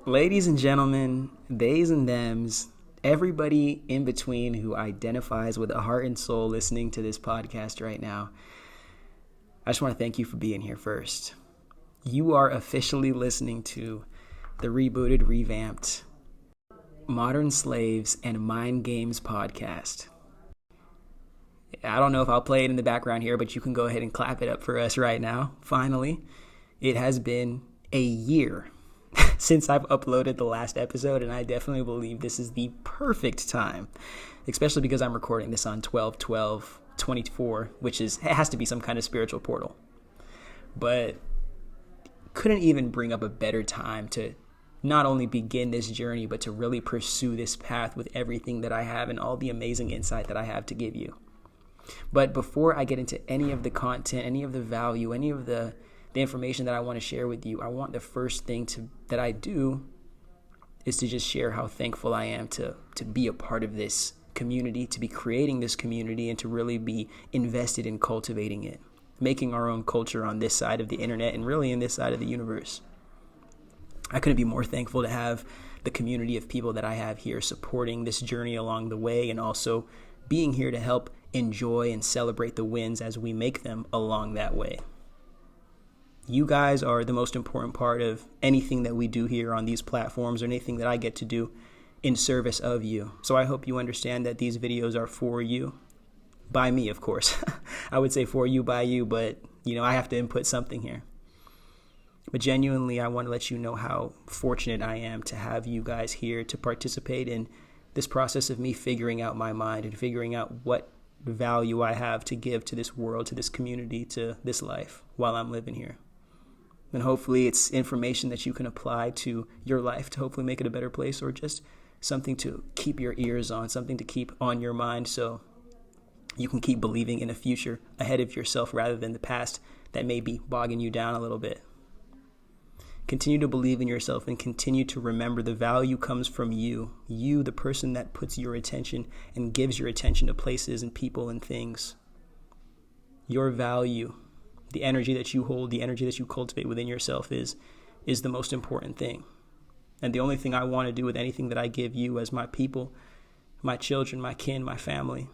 Ladies and gentlemen, theys and thems, everybody in between who identifies with a heart and soul listening to this podcast right now, I just want to thank you for being here first. You are officially listening to the rebooted, revamped Modern Slaves and Mind Games podcast. I don't know if I'll play it in the background here, but you can go ahead and clap it up for us right now. Finally, it has been a year since I've uploaded the last episode, and I definitely believe this is the perfect time, especially because I'm recording this on 12/12/24, which it has to be some kind of spiritual portal. But couldn't even bring up a better time to not only begin this journey, but to really pursue this path with everything that I have and all the amazing insight that I have to give you. But before I get into any of the content, any of the value, any of the information that I want to share with you, I want the first thing that I do is to just share how thankful I am to be a part of this community, to be creating this community, and to really be invested in cultivating it, making our own culture on this side of the internet and really in this side of the universe. I couldn't be more thankful to have the community of people that I have here supporting this journey along the way, and also being here to help enjoy and celebrate the wins as we make them along that way. You guys are the most important part of anything that we do here on these platforms, or anything that I get to do in service of you. So I hope you understand that these videos are for you, by me, of course. I would say for you, by you, but I have to input something here. But genuinely, I want to let you know how fortunate I am to have you guys here to participate in this process of me figuring out my mind and figuring out what value I have to give to this world, to this community, to this life while I'm living here. And hopefully it's information that you can apply to your life to hopefully make it a better place, or just something to keep your ears on, something to keep on your mind, so you can keep believing in a future ahead of yourself rather than the past that may be bogging you down a little bit. Continue to believe in yourself and continue to remember the value comes from you, the person that puts your attention and gives your attention to places and people and things. Your value, the energy that you hold, the energy that you cultivate within yourself is the most important thing. And the only thing I want to do with anything that I give you as my people, my children, my kin, my family,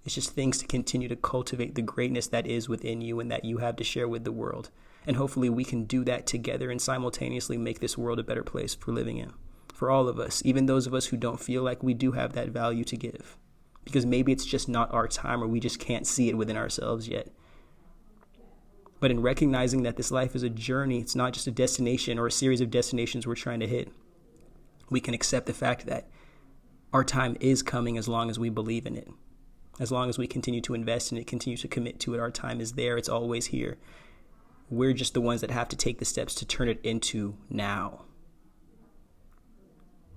it's just things to continue to cultivate the greatness that is within you and that you have to share with the world. And hopefully we can do that together and simultaneously make this world a better place for living in, for all of us, even those of us who don't feel like we do have that value to give. Because maybe it's just not our time, or we just can't see it within ourselves yet. But in recognizing that this life is a journey, it's not just a destination or a series of destinations we're trying to hit, we can accept the fact that our time is coming as long as we believe in it. As long as we continue to invest in it, continue to commit to it, our time is there. It's always here. We're just the ones that have to take the steps to turn it into now.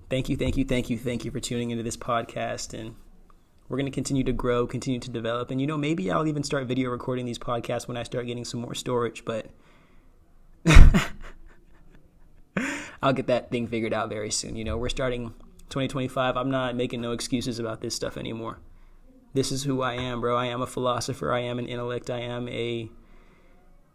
Thank you for tuning into this podcast. And we're going to continue to grow, continue to develop. And, maybe I'll even start video recording these podcasts when I start getting some more storage. But I'll get that thing figured out very soon. We're starting 2025. I'm not making no excuses about this stuff anymore. This is who I am, bro. I am a philosopher. I am an intellect. I am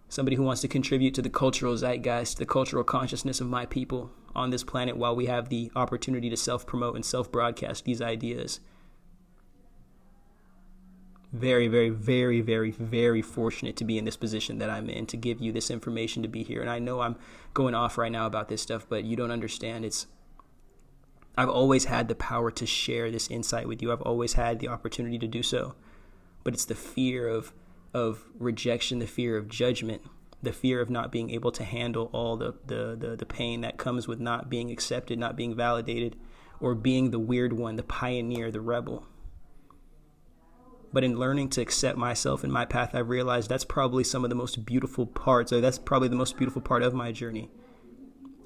somebody who wants to contribute to the cultural zeitgeist, the cultural consciousness of my people on this planet, while we have the opportunity to self-promote and self-broadcast these ideas. Very, very, very, very, very fortunate to be in this position that I'm in, to give you this information, to be here. And I know I'm going off right now about this stuff, but you don't understand. I've always had the power to share this insight with you. I've always had the opportunity to do so. But it's the fear of rejection, the fear of judgment, the fear of not being able to handle all the pain that comes with not being accepted, not being validated, or being the weird one, the pioneer, the rebel. But in learning to accept myself and my path, I've realized that's probably some of the most beautiful parts, or that's probably the most beautiful part of my journey.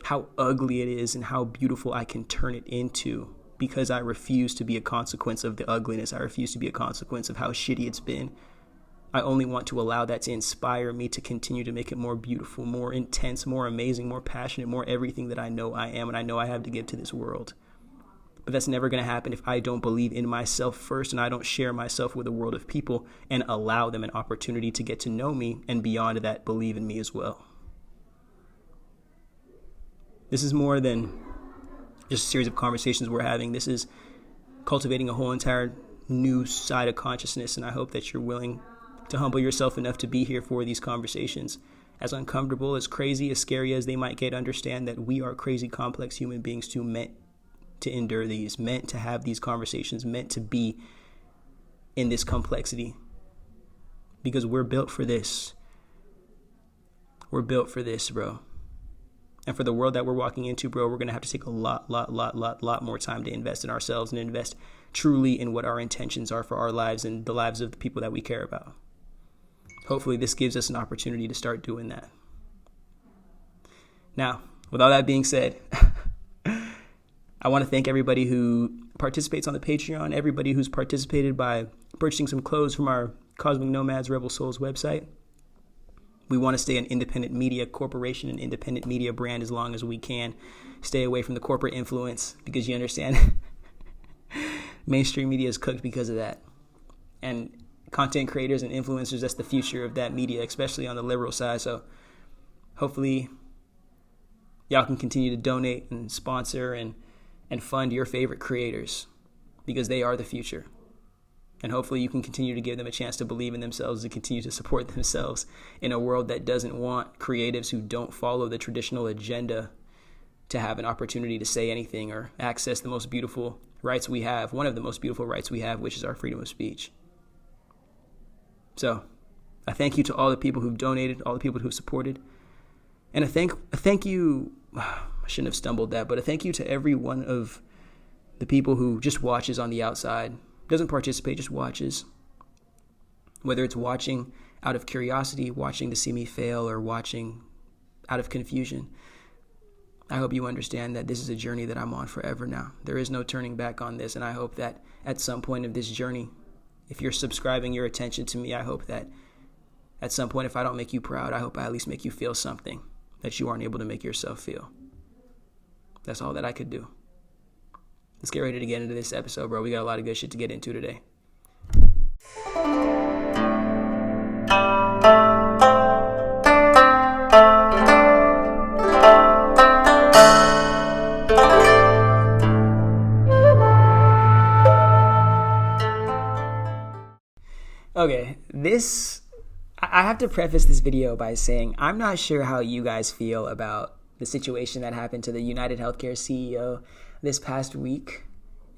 How ugly it is and how beautiful I can turn it into, because I refuse to be a consequence of the ugliness. I refuse to be a consequence of how shitty it's been. I only want to allow that to inspire me to continue to make it more beautiful, more intense, more amazing, more passionate, more everything that I know I am and I know I have to give to this world. But that's never going to happen if I don't believe in myself first, and I don't share myself with a world of people and allow them an opportunity to get to know me, and beyond that, believe in me as well. This is more than just a series of conversations we're having. This is cultivating a whole entire new side of consciousness, and I hope that you're willing to humble yourself enough to be here for these conversations. As uncomfortable, as crazy, as scary as they might get, understand that we are crazy, complex human beings too, meant to endure these, meant to have these conversations, meant to be in this complexity, because we're built for this. We're built for this, bro. And for the world that we're walking into, bro, we're going to have to take a lot more time to invest in ourselves and invest truly in what our intentions are for our lives and the lives of the people that we care about. Hopefully this gives us an opportunity to start doing that. Now, with all that being said, I want to thank everybody who participates on the Patreon, everybody who's participated by purchasing some clothes from our Cosmic Nomads Rebel Souls website. We want to stay an independent media corporation, an independent media brand as long as we can. Stay away from the corporate influence, because you understand mainstream media is cooked because of that. And content creators and influencers, that's the future of that media, especially on the liberal side. So hopefully y'all can continue to donate and sponsor and fund your favorite creators, because they are the future. And hopefully you can continue to give them a chance to believe in themselves and continue to support themselves in a world that doesn't want creatives who don't follow the traditional agenda to have an opportunity to say anything or access the most beautiful rights we have, one of the most beautiful rights we have, which is our freedom of speech. So I thank you to all the people who've donated, all the people who've supported. And a thank you, I shouldn't have stumbled that, but a thank you to every one of the people who just watches on the outside, doesn't participate, just watches. Whether it's watching out of curiosity, watching to see me fail, or watching out of confusion. I hope you understand that this is a journey that I'm on forever now. There is no turning back on this, and I hope that at some point of this journey, if you're subscribing your attention to me, I hope that at some point, if I don't make you proud, I hope I at least make you feel something that you aren't able to make yourself feel. That's all that I could do. Let's get ready to get into this episode, bro. We got a lot of good shit to get into today. Okay, I have to preface this video by saying I'm not sure how you guys feel about the situation that happened to the United Healthcare CEO this past week.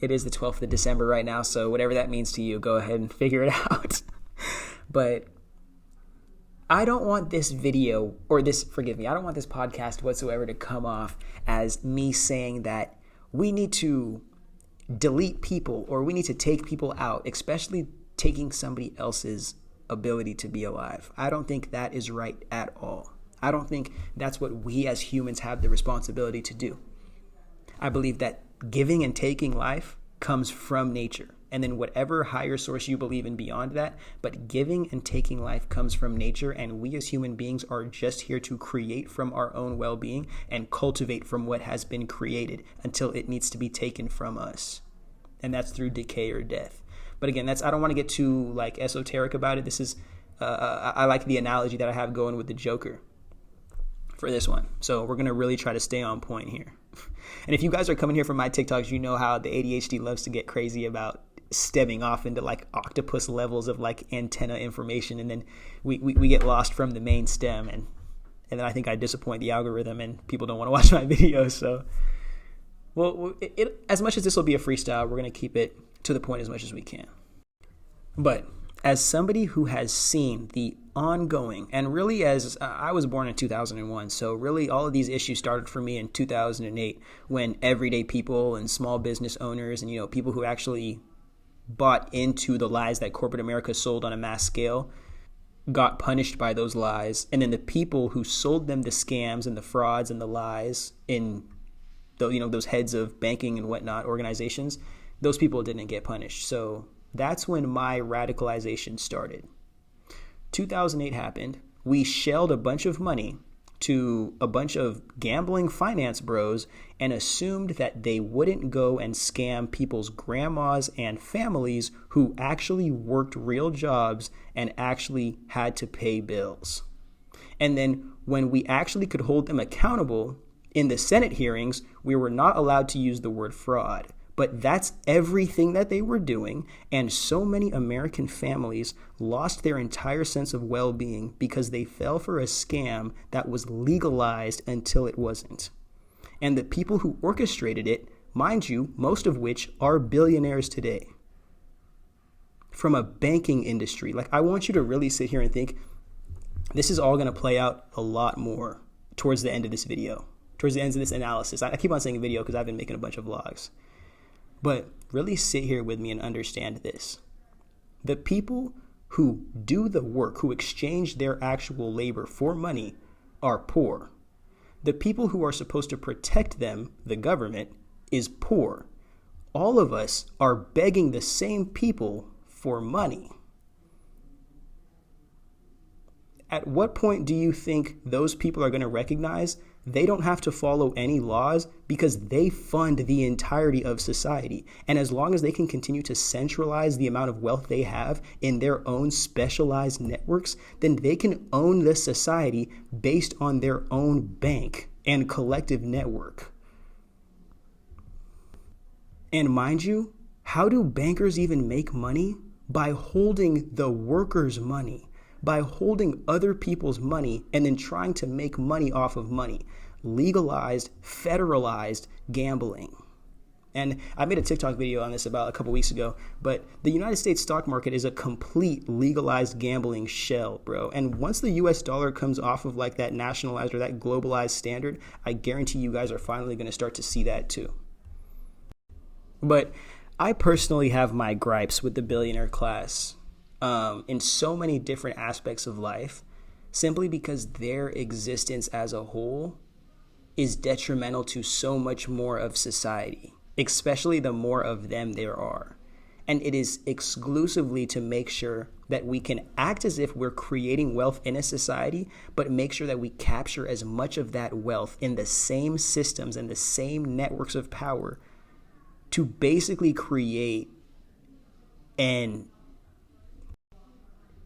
It is the 12th of December right now, so whatever that means to you, go ahead and figure it out. But I don't want this video, I don't want this podcast whatsoever to come off as me saying that we need to delete people or we need to take people out, especially taking somebody else's ability to be alive. I don't think that is right at all. I don't think that's what we as humans have the responsibility to do. I believe that giving and taking life comes from nature, and then whatever higher source you believe in beyond that, but giving and taking life comes from nature, and we as human beings are just here to create from our own well-being and cultivate from what has been created until it needs to be taken from us, and that's through decay or death. But again, I don't want to get too esoteric about it. This is I like the analogy that I have going with the Joker for this one. So we're going to really try to stay on point here. And if you guys are coming here from my TikToks, you know how the ADHD loves to get crazy about stemming off into octopus levels of antenna information. And then we get lost from the main stem. And then I think I disappoint the algorithm and people don't want to watch my videos. So, as much as this will be a freestyle, we're going to keep it to the point as much as we can. But as somebody who has seen the ongoing, and really as I was born in 2001, so really all of these issues started for me in 2008 when everyday people and small business owners and people who actually bought into the lies that corporate America sold on a mass scale got punished by those lies, and then the people who sold them the scams and the frauds and the lies in those heads of banking and whatnot organizations, those people didn't get punished. So that's when my radicalization started. 2008 happened. We shelled a bunch of money to a bunch of gambling finance bros and assumed that they wouldn't go and scam people's grandmas and families who actually worked real jobs and actually had to pay bills. And then when we actually could hold them accountable In the Senate hearings, we were not allowed to use the word fraud, but that's everything that they were doing, and so many American families lost their entire sense of well-being because they fell for a scam that was legalized until it wasn't. And the people who orchestrated it, mind you, most of which are billionaires today. From a banking industry, like, I want you to really sit here and think, this is all going to play out a lot more towards the end of this video, towards the end of this analysis. I keep on saying video because I've been making a bunch of vlogs. But really sit here with me and understand this. The people who do the work, who exchange their actual labor for money, are poor. The people who are supposed to protect them, the government, is poor. All of us are begging the same people for money. At what point do you think those people are going to recognize they don't have to follow any laws because they fund the entirety of society? And as long as they can continue to centralize the amount of wealth they have in their own specialized networks, then they can own the society based on their own bank and collective network. And mind you, how do bankers even make money? By holding the workers' money, by holding other people's money and then trying to make money off of money. Legalized, federalized gambling. And I made a TikTok video on this about a couple weeks ago, but the United States stock market is a complete legalized gambling shell, bro. And once the US dollar comes off of like that nationalized or that globalized standard, I guarantee you guys are finally going to start to see that too. But I personally have my gripes with the billionaire class in so many different aspects of life, simply because their existence as a whole is detrimental to so much more of society, especially the more of them there are. And it is exclusively to make sure that we can act as if we're creating wealth in a society, but make sure that we capture as much of that wealth in the same systems and the same networks of power to basically create an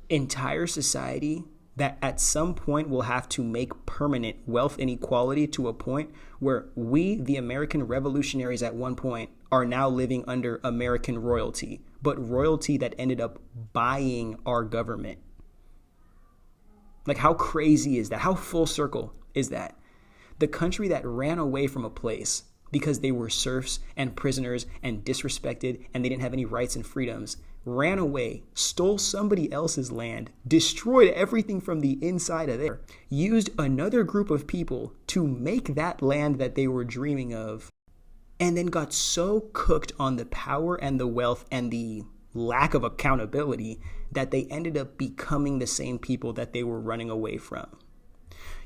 entire society that at some point will have to make permanent wealth inequality to a point where we, the American revolutionaries at one point, are now living under American royalty, but royalty that ended up buying our government. Like, how crazy is that? How full circle is that? The country that ran away from a place because they were serfs and prisoners and disrespected and they didn't have any rights and freedoms, ran away, stole somebody else's land, destroyed everything from the inside of there, used another group of people to make that land that they were dreaming of, and then got so cooked on the power and the wealth and the lack of accountability that they ended up becoming the same people that they were running away from.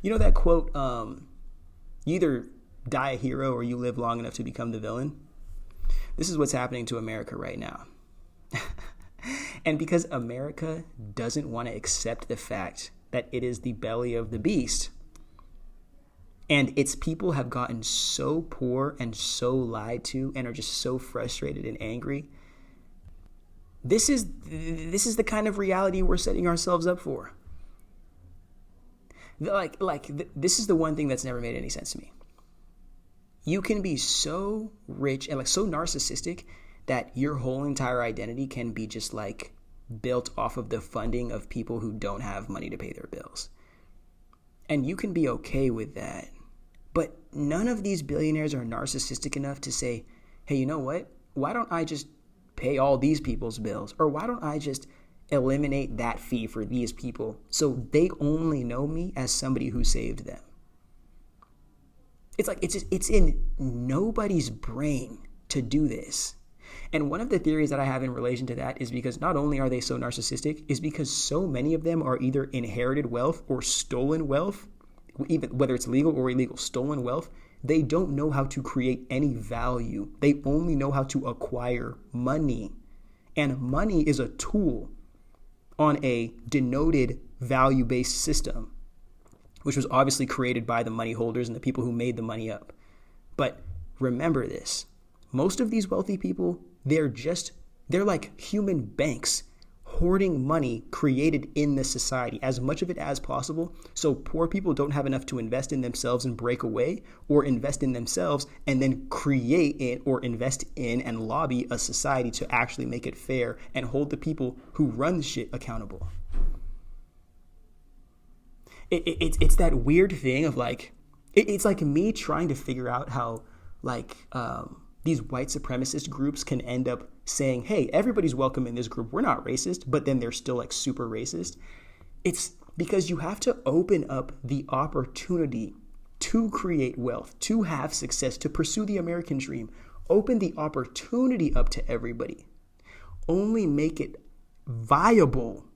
You know that quote, you either die a hero or you live long enough to become the villain? This is what's happening to America right now. And because America doesn't want to accept the fact that it is the belly of the beast, and its people have gotten so poor and so lied to and are just so frustrated and angry, this is the kind of reality we're setting ourselves up for. This is the one thing that's never made any sense to me. You can be so rich and so narcissistic that your whole entire identity can be just built off of the funding of people who don't have money to pay their bills. And you can be okay with that. But none of these billionaires are narcissistic enough to say, hey, you know what? Why don't I just pay all these people's bills? Or why don't I just eliminate that fee for these people so they only know me as somebody who saved them? It's in nobody's brain to do this. And one of the theories that I have in relation to that is because not only are they so narcissistic, is because so many of them are either inherited wealth or stolen wealth, even whether it's legal or illegal, stolen wealth. They don't know how to create any value. They only know how to acquire money. And money is a tool on a denoted value-based system, which was obviously created by the money holders and the people who made the money up. But remember this, most of these wealthy people, they're like human banks hoarding money created in the society, as much of it as possible, so poor people don't have enough to invest in themselves and break away, or invest in themselves and then create it or invest in and lobby a society to actually make it fair and hold the people who run the shit accountable. It's that weird thing of like, it's like me trying to figure out how like these white supremacist groups can end up saying, hey, everybody's welcome in this group, we're not racist, but then they're still like super racist. It's because you have to open up the opportunity to create wealth, to have success, to pursue the American dream. Open the opportunity up to everybody. Only make it viable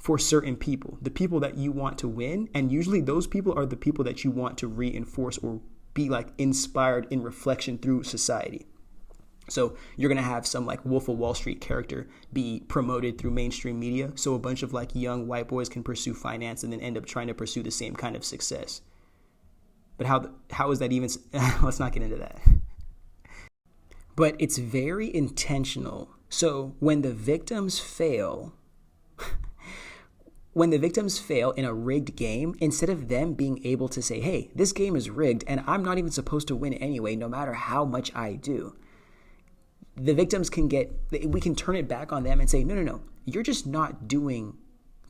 for certain people, the people that you want to win. And usually those people are the people that you want to reinforce or be like inspired in reflection through society. So you're going to have some like Wolf of Wall Street character be promoted through mainstream media. So a bunch of like young white boys can pursue finance and then end up trying to pursue the same kind of success. But how is that even? Let's not get into that. But it's very intentional. So when the victims fail in a rigged game, instead of them being able to say, hey, this game is rigged and I'm not even supposed to win anyway, no matter how much I do, the victims we can turn it back on them and say, no, you're just not doing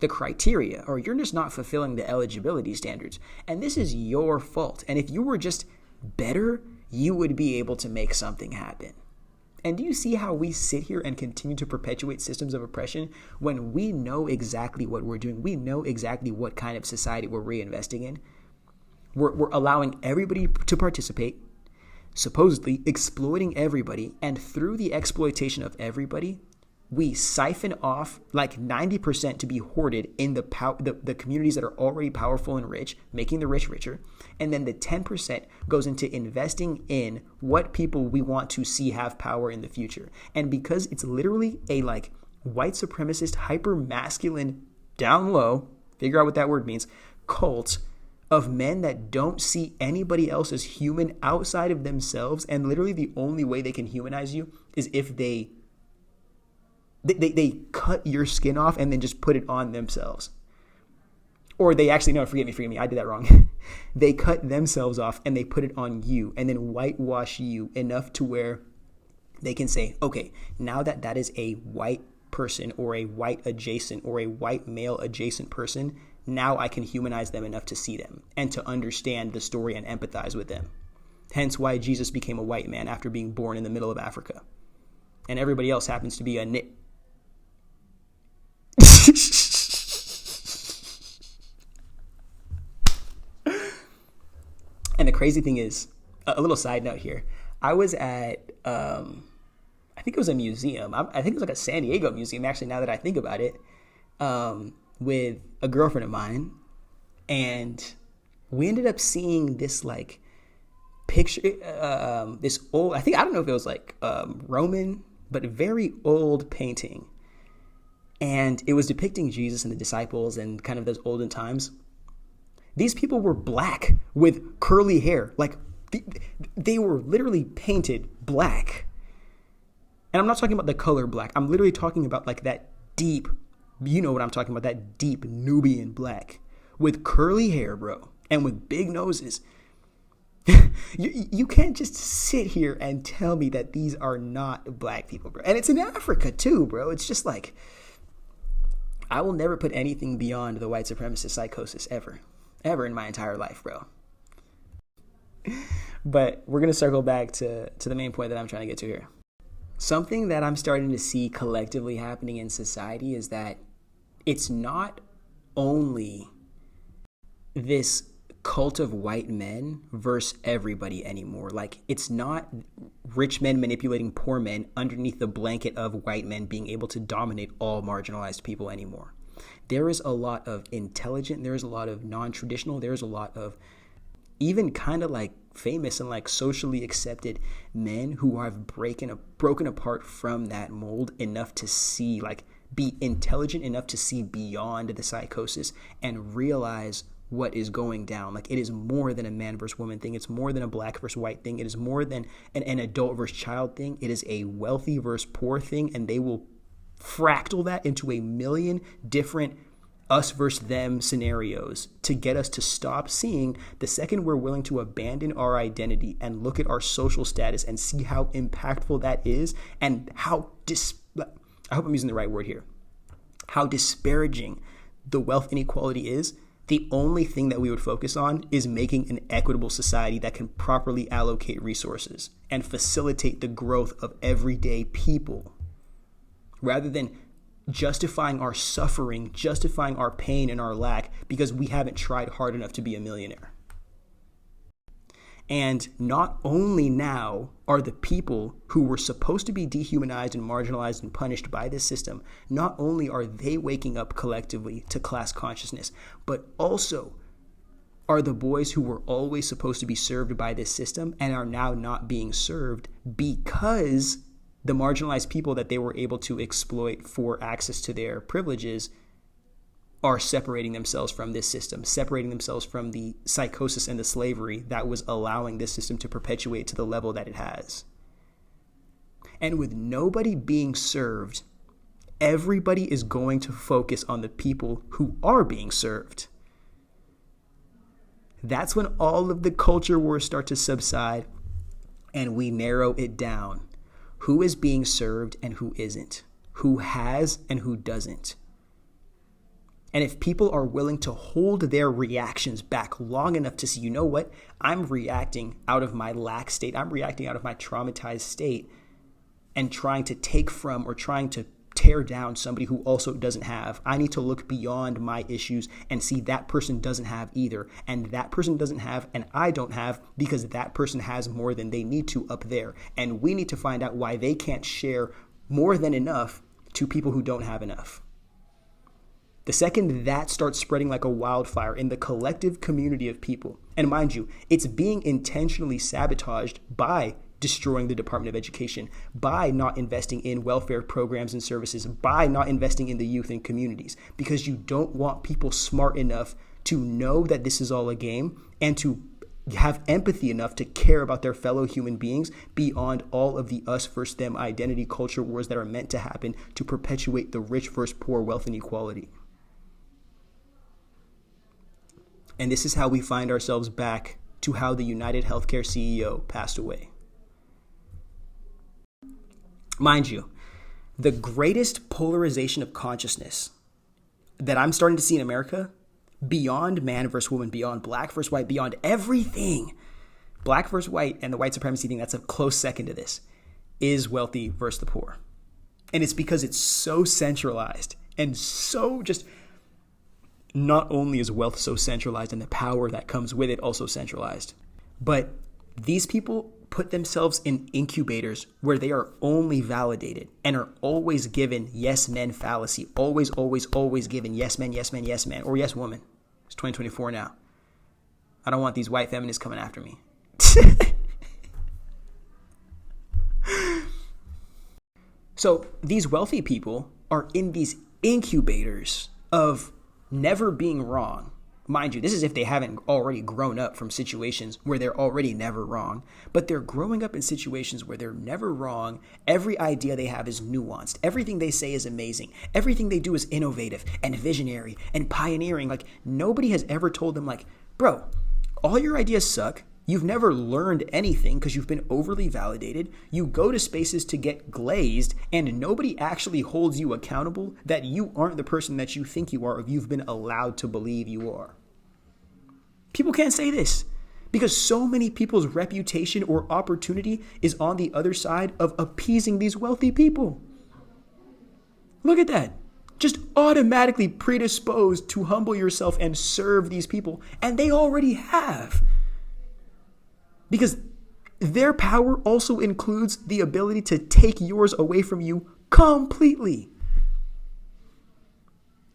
the criteria, or you're just not fulfilling the eligibility standards. And this is your fault. And if you were just better, you would be able to make something happen. And do you see how we sit here and continue to perpetuate systems of oppression when we know exactly what we're doing? We know exactly what kind of society we're reinvesting in. We're allowing everybody to participate, supposedly exploiting everybody. And through the exploitation of everybody, we siphon off like 90% to be hoarded in the communities that are already powerful and rich, making the rich richer. And then the 10% goes into investing in what people we want to see have power in the future. And because it's literally a like white supremacist, hyper masculine, down low, figure out what that word means, cult of men that don't see anybody else as human outside of themselves. And literally the only way they can humanize you is if they cut your skin off and then just put it on themselves. Or they actually, no, forgive me, I did that wrong. They cut themselves off and they put it on you and then whitewash you enough to where they can say, okay, now that is a white person or a white adjacent or a white male adjacent person, now I can humanize them enough to see them and to understand the story and empathize with them. Hence why Jesus became a white man after being born in the middle of Africa. And everybody else happens to be a And the crazy thing is, a little side note here, I was at, I think it was a museum. I think it was like a San Diego museum, actually, now that I think about it, with a girlfriend of mine. And we ended up seeing this like picture, this old, I don't know if it was like Roman, but a very old painting. And it was depicting Jesus and the disciples and kind of those olden times. These people were black with curly hair. Like they were literally painted black. And I'm not talking about the color black. I'm literally talking about like that deep, you know what I'm talking about, that deep Nubian black with curly hair, bro, and with big noses. You can't just sit here and tell me that these are not black people, bro. And it's in Africa too, bro. It's just like, I will never put anything beyond the white supremacist psychosis ever in my entire life, bro. But we're going to circle back to the main point that I'm trying to get to here. Something that I'm starting to see collectively happening in society is that it's not only this cult of white men versus everybody anymore. Like, it's not rich men manipulating poor men underneath the blanket of white men being able to dominate all marginalized people anymore. There is a lot of intelligent, there is a lot of non-traditional, there's a lot of even kind of like famous and like socially accepted men who have broken apart from that mold enough to see, like, be intelligent enough to see beyond the psychosis and realize what is going down. Like, it is more than a man versus woman thing. It's more than a black versus white thing. It is more than an adult versus child thing. It is a wealthy versus poor thing, and they will fractal that into a million different us versus them scenarios to get us to stop seeing the second we're willing to abandon our identity and look at our social status and see how impactful that is and how I hope I'm using the right word here, how disparaging the wealth inequality is. The only thing that we would focus on is making an equitable society that can properly allocate resources and facilitate the growth of everyday people, rather than justifying our suffering, justifying our pain and our lack because we haven't tried hard enough to be a millionaire. And not only now are the people who were supposed to be dehumanized and marginalized and punished by this system, not only are they waking up collectively to class consciousness, but also are the boys who were always supposed to be served by this system and are now not being served because the marginalized people that they were able to exploit for access to their privileges are separating themselves from this system, separating themselves from the psychosis and the slavery that was allowing this system to perpetuate to the level that it has. And with nobody being served, everybody is going to focus on the people who are being served. That's when all of the culture wars start to subside and we narrow it down. Who is being served and who isn't? Who has and who doesn't? And if people are willing to hold their reactions back long enough to see, you know what, I'm reacting out of my lack state, I'm reacting out of my traumatized state and trying to take from or trying to tear down somebody who also doesn't have. I need to look beyond my issues and see that person doesn't have either. And that person doesn't have and I don't have because that person has more than they need to up there. And we need to find out why they can't share more than enough to people who don't have enough. The second that starts spreading like a wildfire in the collective community of people, and mind you, it's being intentionally sabotaged by destroying the Department of Education, by not investing in welfare programs and services, by not investing in the youth and communities, because you don't want people smart enough to know that this is all a game and to have empathy enough to care about their fellow human beings beyond all of the us versus them identity culture wars that are meant to happen to perpetuate the rich versus poor wealth inequality. And this is how we find ourselves back to how the United Healthcare CEO passed away. Mind you, the greatest polarization of consciousness that I'm starting to see in America, beyond man versus woman, beyond black versus white, beyond everything, black versus white and the white supremacy thing, that's a close second to this, is wealthy versus the poor. And it's because it's so centralized and so just... Not only is wealth so centralized and the power that comes with it also centralized, but these people put themselves in incubators where they are only validated and are always given yes men fallacy, always given yes men, or yes woman. It's 2024 now. I don't want these white feminists coming after me. So these wealthy people are in these incubators of never being wrong. Mind you, this is if they haven't already grown up from situations where they're already never wrong, but they're growing up in situations where they're never wrong. Every idea they have is nuanced. Everything they say is amazing. Everything they do is innovative and visionary and pioneering. Like, nobody has ever told them, like, bro, all your ideas suck. You've never learned anything because you've been overly validated. You go to spaces to get glazed and nobody actually holds you accountable that you aren't the person that you think you are or you've been allowed to believe you are. People can't say this because so many people's reputation or opportunity is on the other side of appeasing these wealthy people. Look at that. Just automatically predisposed to humble yourself and serve these people. And they already have. Because their power also includes the ability to take yours away from you completely.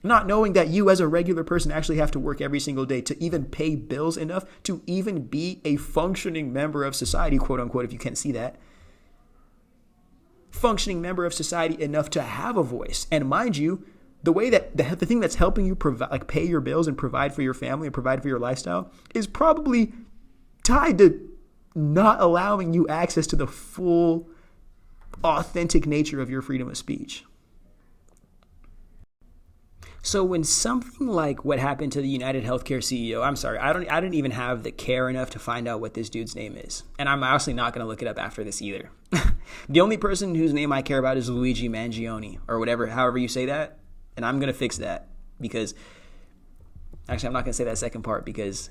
Not knowing that you as a regular person actually have to work every single day to even pay bills enough to even be a functioning member of society, quote unquote, if you can't see that. Functioning member of society enough to have a voice. And mind you, the way that the thing that's helping you provide, like pay your bills and provide for your family and provide for your lifestyle is probably tied to not allowing you access to the full, authentic nature of your freedom of speech. So when something like what happened to the United Healthcare CEO, I'm sorry, I didn't even have the care enough to find out what this dude's name is. And I'm honestly not going to look it up after this either. The only person whose name I care about is Luigi Mangione or whatever, however you say that. And I'm going to fix that because actually I'm not going to say that second part because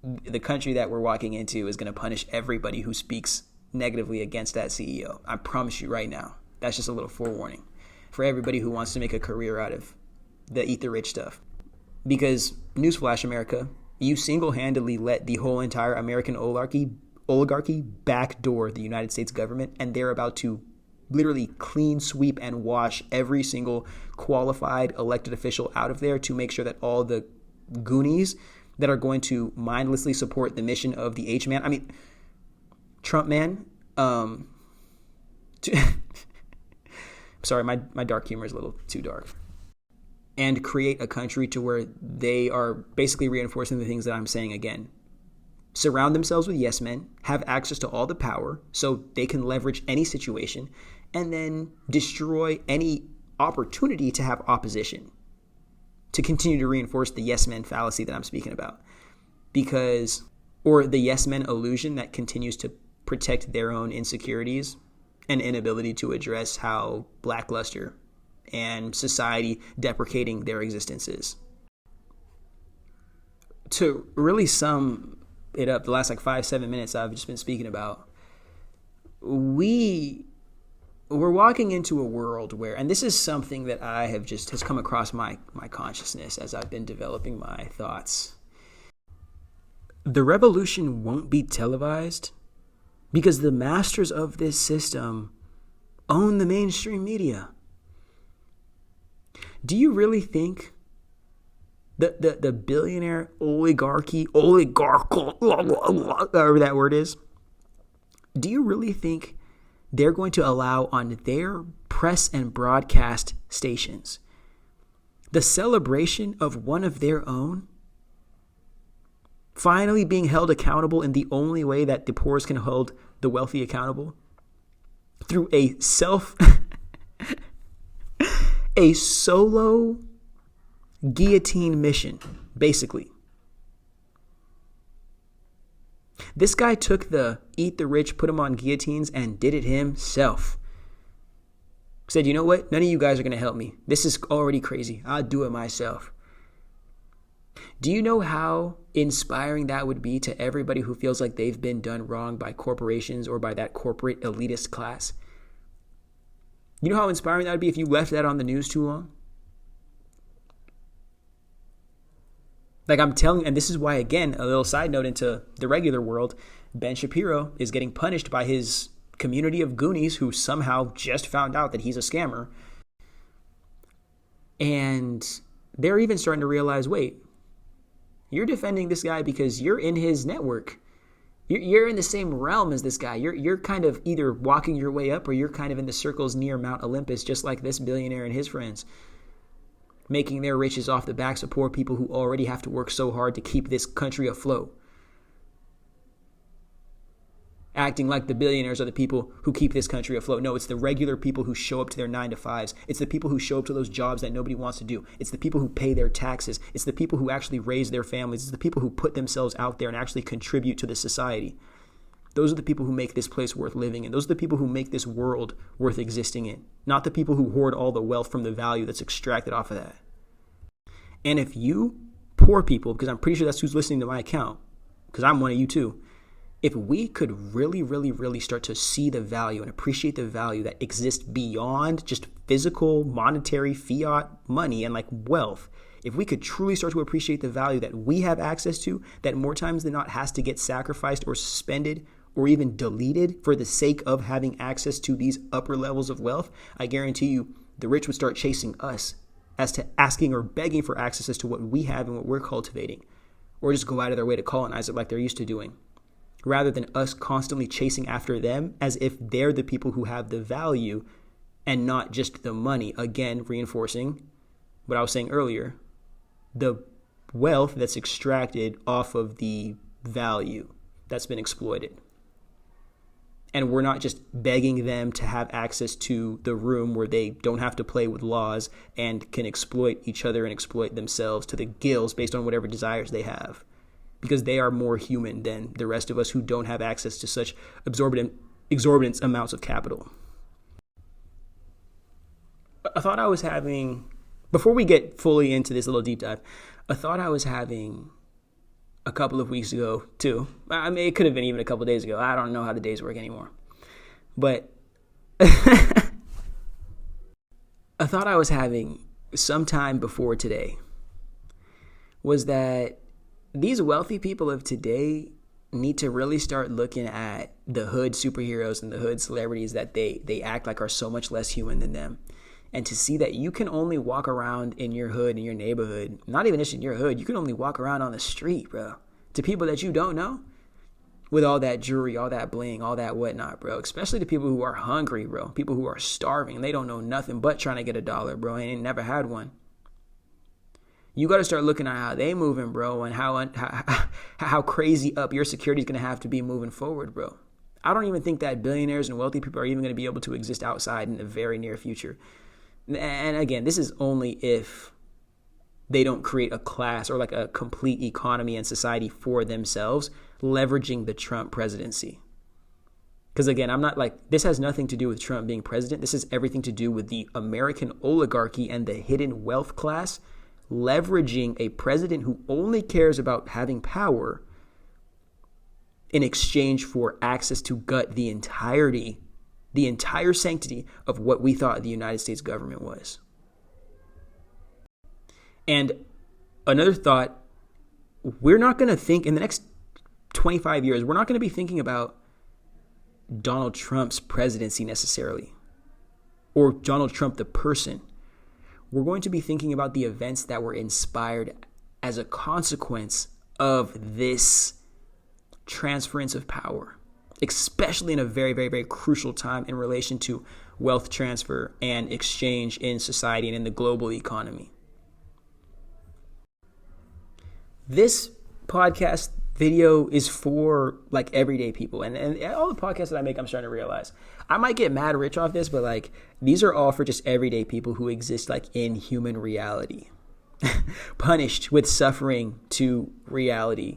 the country that we're walking into is going to punish everybody who speaks negatively against that CEO. I promise you right now. That's just a little forewarning for everybody who wants to make a career out of the eat the rich stuff. Because, newsflash America, you single-handedly let the whole entire American oligarchy backdoor the United States government, and they're about to literally clean sweep and wash every single qualified elected official out of there to make sure that all the goonies that are going to mindlessly support the mission of the H-man, Trump man, sorry, my dark humor is a little too dark. And create a country to where they are basically reinforcing the things that I'm saying again. Surround themselves with yes men, have access to all the power so they can leverage any situation, and then destroy any opportunity to have opposition to continue to reinforce the yes men fallacy that I'm speaking about. Or the yes men illusion that continues to protect their own insecurities and inability to address how lackluster and society deprecating their existence is. To really sum it up, the last 5-7 minutes I've just been speaking about, we're walking into a world where, and this is something that has come across my consciousness as I've been developing my thoughts. The revolution won't be televised because the masters of this system own the mainstream media. Do you really think the billionaire oligarchical, whatever that word is, do you really think they're going to allow on their press and broadcast stations the celebration of one of their own finally being held accountable in the only way that the poorest can hold the wealthy accountable? Through a solo guillotine mission, basically. This guy took the eat the rich, put them on guillotines, and did it himself. Said, you know what? None of you guys are going to help me. This is already crazy. I'll do it myself. Do you know how inspiring that would be to everybody who feels like they've been done wrong by corporations or by that corporate elitist class? You know how inspiring that would be if you left that on the news too long? I'm telling you, and this is why, again, a little side note into the regular world, Ben Shapiro is getting punished by his community of goonies who somehow just found out that he's a scammer. And they're even starting to realize, wait, you're defending this guy because you're in his network. You're in the same realm as this guy. You're kind of either walking your way up or you're kind of in the circles near Mount Olympus, just like this billionaire and his friends, making their riches off the backs of poor people who already have to work so hard to keep this country afloat. Acting like the billionaires are the people who keep this country afloat. No, it's the regular people who show up to their 9-to-5s. It's the people who show up to those jobs that nobody wants to do. It's the people who pay their taxes. It's the people who actually raise their families. It's the people who put themselves out there and actually contribute to the society. Those are the people who make this place worth living in. Those are the people who make this world worth existing in. Not the people who hoard all the wealth from the value that's extracted off of that. And if you poor people, because I'm pretty sure that's who's listening to my account, because I'm one of you too, if we could really, really, really start to see the value and appreciate the value that exists beyond just physical, monetary, fiat money and wealth, if we could truly start to appreciate the value that we have access to, that more times than not has to get sacrificed or suspended or even deleted for the sake of having access to these upper levels of wealth, I guarantee you the rich would start chasing us as to asking or begging for access to what we have and what we're cultivating, or just go out of their way to colonize it like they're used to doing, rather than us constantly chasing after them as if they're the people who have the value and not just the money. Again, reinforcing what I was saying earlier, the wealth that's extracted off of the value that's been exploited. And we're not just begging them to have access to the room where they don't have to play with laws and can exploit each other and exploit themselves to the gills based on whatever desires they have. Because they are more human than the rest of us who don't have access to such exorbitant amounts of capital. A thought I was having, before we get fully into this little deep dive, a thought I was having a couple of weeks ago too. I mean, it could have been even a couple of days ago. I don't know how the days work anymore. But a thought I was having sometime before today was that these wealthy people of today need to really start looking at the hood superheroes and the hood celebrities that they act like are so much less human than them. And to see that you can only walk around in your hood, in your neighborhood, not even just in your hood, you can only walk around on the street, bro, to people that you don't know with all that jewelry, all that bling, all that whatnot, bro. Especially to people who are hungry, bro, people who are starving. They don't know nothing but trying to get $1, bro, and ain't never had one. You got to start looking at how they moving, bro, and how crazy up your security is going to have to be moving forward, bro. I don't even think that billionaires and wealthy people are even going to be able to exist outside in the very near future. And again, this is only if they don't create a class or like a complete economy and society for themselves, leveraging the Trump presidency. Because again, I'm not like, this has nothing to do with Trump being president. This has everything to do with the American oligarchy and the hidden wealth class leveraging a president who only cares about having power in exchange for access to gut the entire sanctity of what we thought the United States government was. And another thought, we're not going to think in the next 25 years, we're not going to be thinking about Donald Trump's presidency necessarily, or Donald Trump the person. We're going to be thinking about the events that were inspired as a consequence of this transference of power, especially in a very, very, very crucial time in relation to wealth transfer and exchange in society and in the global economy. This podcast video is for like everyday people, and all the podcasts that I make, I'm starting to realize I might get mad rich off this, but like these are all for just everyday people who exist like in human reality, punished with suffering to reality,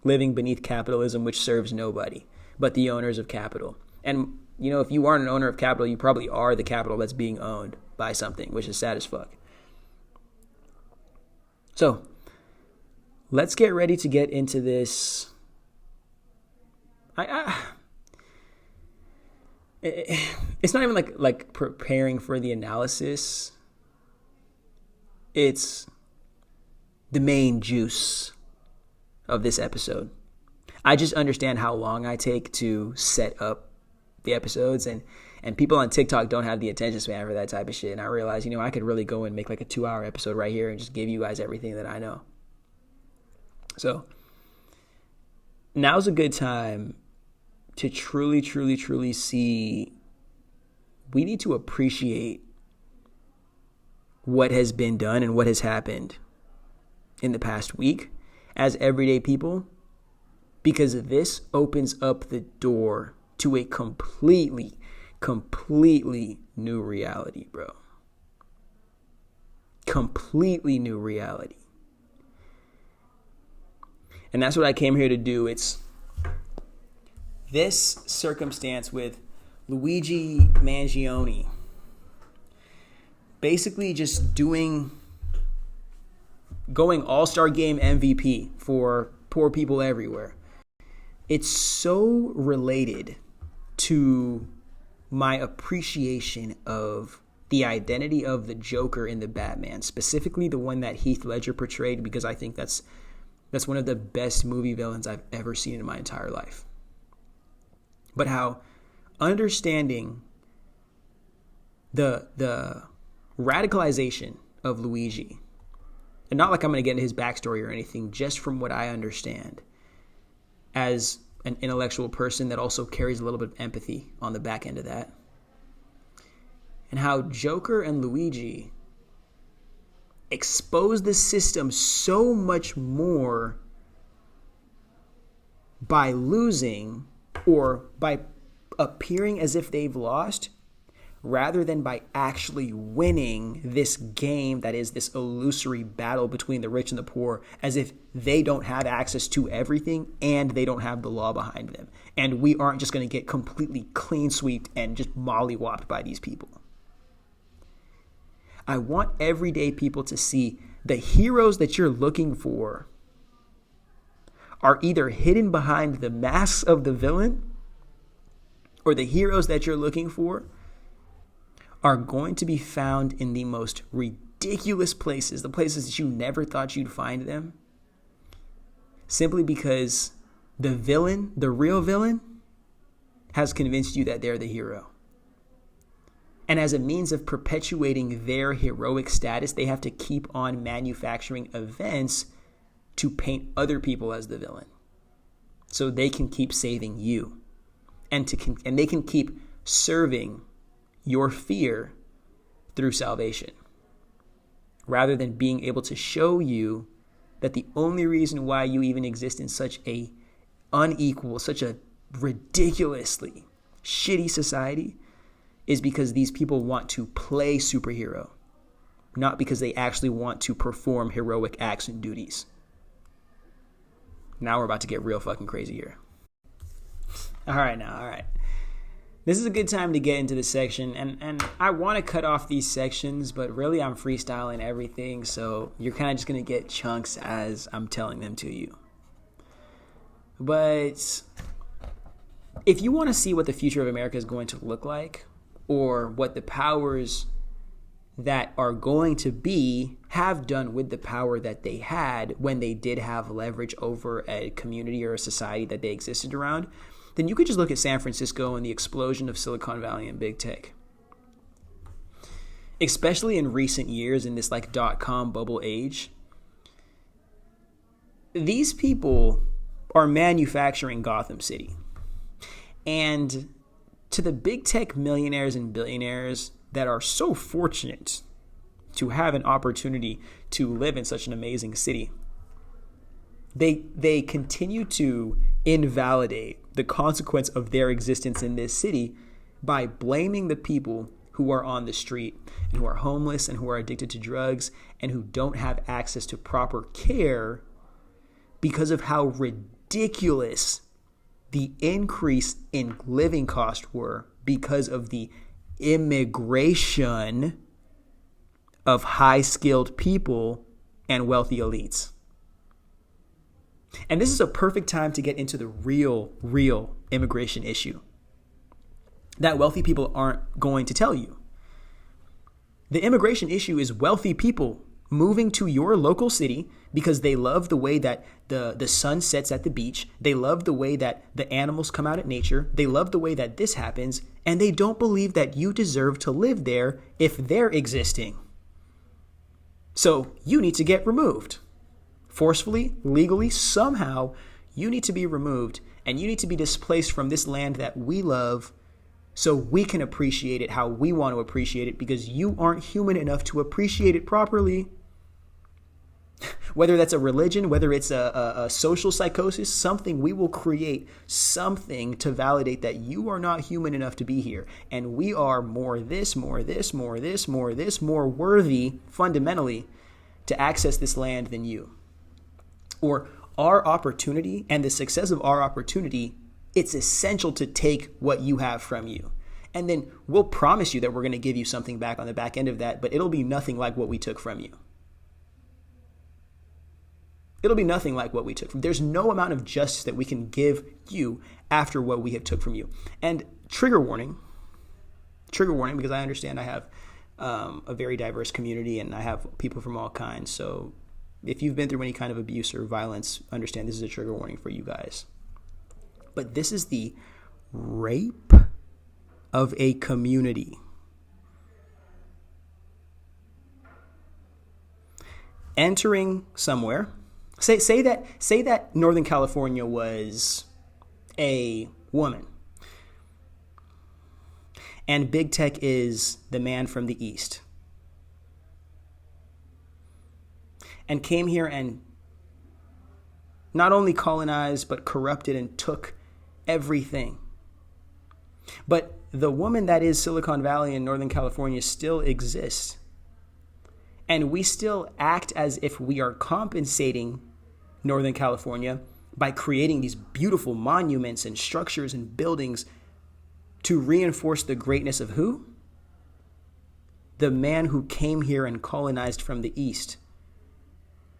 living beneath capitalism, which serves nobody but the owners of capital. And you know, if you aren't an owner of capital, you probably are the capital that's being owned by something, which is sad as fuck. So let's get ready to get into this. It's not even like preparing for the analysis. It's the main juice of this episode. I just understand how long I take to set up the episodes, and people on TikTok don't have the attention span for that type of shit. And I realize, you know, I could really go and make like a 2-hour episode right here and just give you guys everything that I know. So now's a good time to truly, truly, truly see we need to appreciate what has been done and what has happened in the past week as everyday people, because this opens up the door to a completely new reality, bro. Completely new reality. And that's what I came here to do. It's this circumstance with Luigi Mangione basically just going all-star game MVP for poor people everywhere. It's so related to my appreciation of the identity of the Joker in the Batman, specifically the one that Heath Ledger portrayed, because I think that's one of the best movie villains I've ever seen in my entire life. But how understanding the radicalization of Luigi, and not like I'm going to get into his backstory or anything, just from what I understand as an intellectual person that also carries a little bit of empathy on the back end of that, and how Joker and Luigi expose the system so much more by losing, or by appearing as if they've lost rather than by actually winning this game that is this illusory battle between the rich and the poor, as if they don't have access to everything and they don't have the law behind them. And we aren't just going to get completely clean sweeped and just mollywopped by these people. I want everyday people to see the heroes that you're looking for are either hidden behind the masks of the villain, or the heroes that you're looking for are going to be found in the most ridiculous places, the places that you never thought you'd find them, simply because the villain, the real villain, has convinced you that they're the hero. And as a means of perpetuating their heroic status, they have to keep on manufacturing events to paint other people as the villain, so they can keep saving you, and they can keep serving your fear through salvation, rather than being able to show you that the only reason why you even exist in such a unequal, such a ridiculously shitty society is because these people want to play superhero, not because they actually want to perform heroic acts and duties. Now we're about to get real fucking crazy here. All right. This is a good time to get into this section, and I want to cut off these sections, but really I'm freestyling everything, so you're kind of just going to get chunks as I'm telling them to you. But if you want to see what the future of America is going to look like, or what the powers that are going to be have done with the power that they had when they did have leverage over a community or a society that they existed around, then you could just look at San Francisco and the explosion of Silicon Valley and big tech. Especially in recent years, in this like .com bubble age, these people are manufacturing Gotham City. And to the big tech millionaires and billionaires that are so fortunate to have an opportunity to live in such an amazing city, they continue to invalidate the consequence of their existence in this city by blaming the people who are on the street and who are homeless and who are addicted to drugs and who don't have access to proper care because of how ridiculous the increase in living costs were because of the immigration of high-skilled people and wealthy elites. And this is a perfect time to get into the real immigration issue that wealthy people aren't going to tell you. The immigration issue is wealthy people moving to your local city because they love the way that the sun sets at the beach. They love the way that the animals come out at nature. They love the way that this happens. And they don't believe that you deserve to live there if they're existing. So you need to get removed. Forcefully, legally, somehow, you need to be removed and you need to be displaced from this land that we love so we can appreciate it how we want to appreciate it, because you aren't human enough to appreciate it properly. Whether that's a religion, whether it's a social psychosis, something, we will create something to validate that you are not human enough to be here. And we are more worthy fundamentally to access this land than you. Or our opportunity and the success of our opportunity, it's essential to take what you have from you. And then we'll promise you that we're going to give you something back on the back end of that, but it'll be nothing like what we took from you. It'll be nothing like what we took from you. There's no amount of justice that we can give you after what we have took from you. And trigger warning, because I understand I have a very diverse community and I have people from all kinds. So if you've been through any kind of abuse or violence, understand this is a trigger warning for you guys. But this is the rape of a community. Entering somewhere, say that Northern California was a woman, and big tech is the man from the East, and came here and not only colonized but corrupted and took everything. But the woman that is Silicon Valley in Northern California still exists. And we still act as if we are compensating Northern California by creating these beautiful monuments and structures and buildings to reinforce the greatness of who? The man who came here and colonized from the East.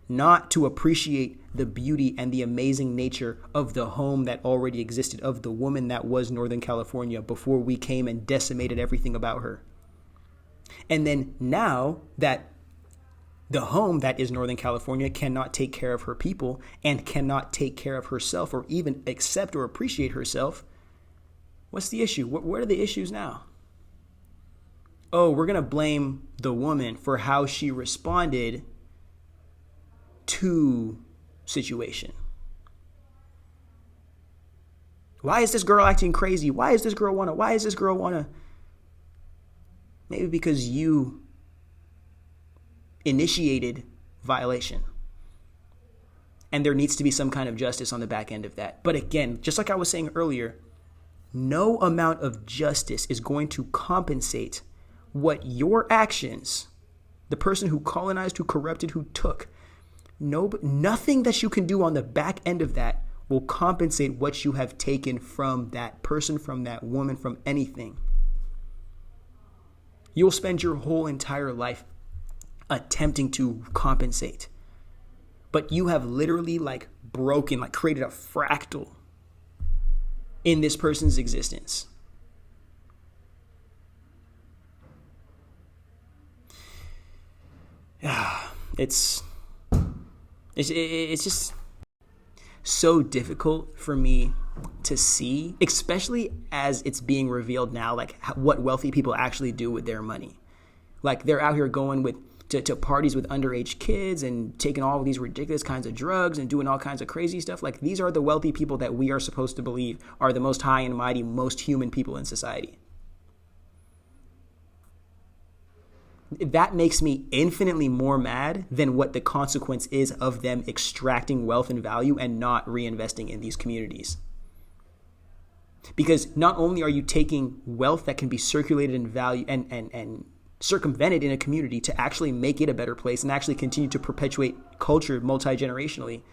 Not to appreciate the beauty and the amazing nature of the home that already existed, of the woman that was Northern California before we came and decimated everything about her. And then now that the home that is Northern California cannot take care of her people and cannot take care of herself or even accept or appreciate herself, what's the issue? What are the issues now? Oh, we're going to blame the woman for how she responded to situation. Why is this girl acting crazy? Why is this girl wanna? Maybe because you initiated violation. And there needs to be some kind of justice on the back end of that. But again, just like I was saying earlier, no amount of justice is going to compensate what your actions, the person who colonized, who corrupted, who took, nothing that you can do on the back end of that will compensate what you have taken from that person, from that woman, from anything. You'll spend your whole entire life attempting to compensate. But you have literally created a fractal in this person's existence. It's just so difficult for me to see, especially as it's being revealed now, what wealthy people actually do with their money. They're out here going to parties with underage kids and taking all of these ridiculous kinds of drugs and doing all kinds of crazy stuff. These are the wealthy people that we are supposed to believe are the most high and mighty, most human people in society. That makes me infinitely more mad than what the consequence is of them extracting wealth and value and not reinvesting in these communities. Because not only are you taking wealth that can be circulated in value and circumvented in a community to actually make it a better place and actually continue to perpetuate culture multi-generationally,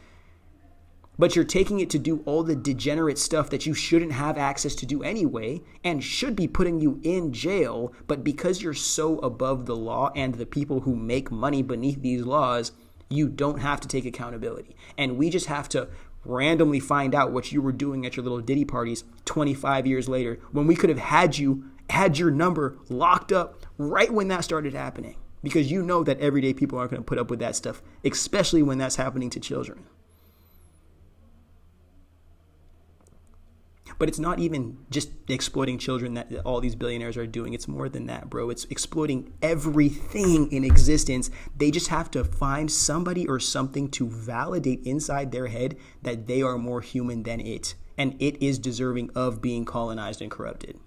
but you're taking it to do all the degenerate stuff that you shouldn't have access to do anyway and should be putting you in jail. But because you're so above the law and the people who make money beneath these laws, you don't have to take accountability. And we just have to randomly find out what you were doing at your little Diddy parties 25 years later, when we could have had your number locked up right when that started happening. Because you know that everyday people aren't going to put up with that stuff, especially when that's happening to children. But it's not even just exploiting children that all these billionaires are doing. It's more than that, bro. It's exploiting everything in existence. They just have to find somebody or something to validate inside their head that they are more human than it. And it is deserving of being colonized and corrupted.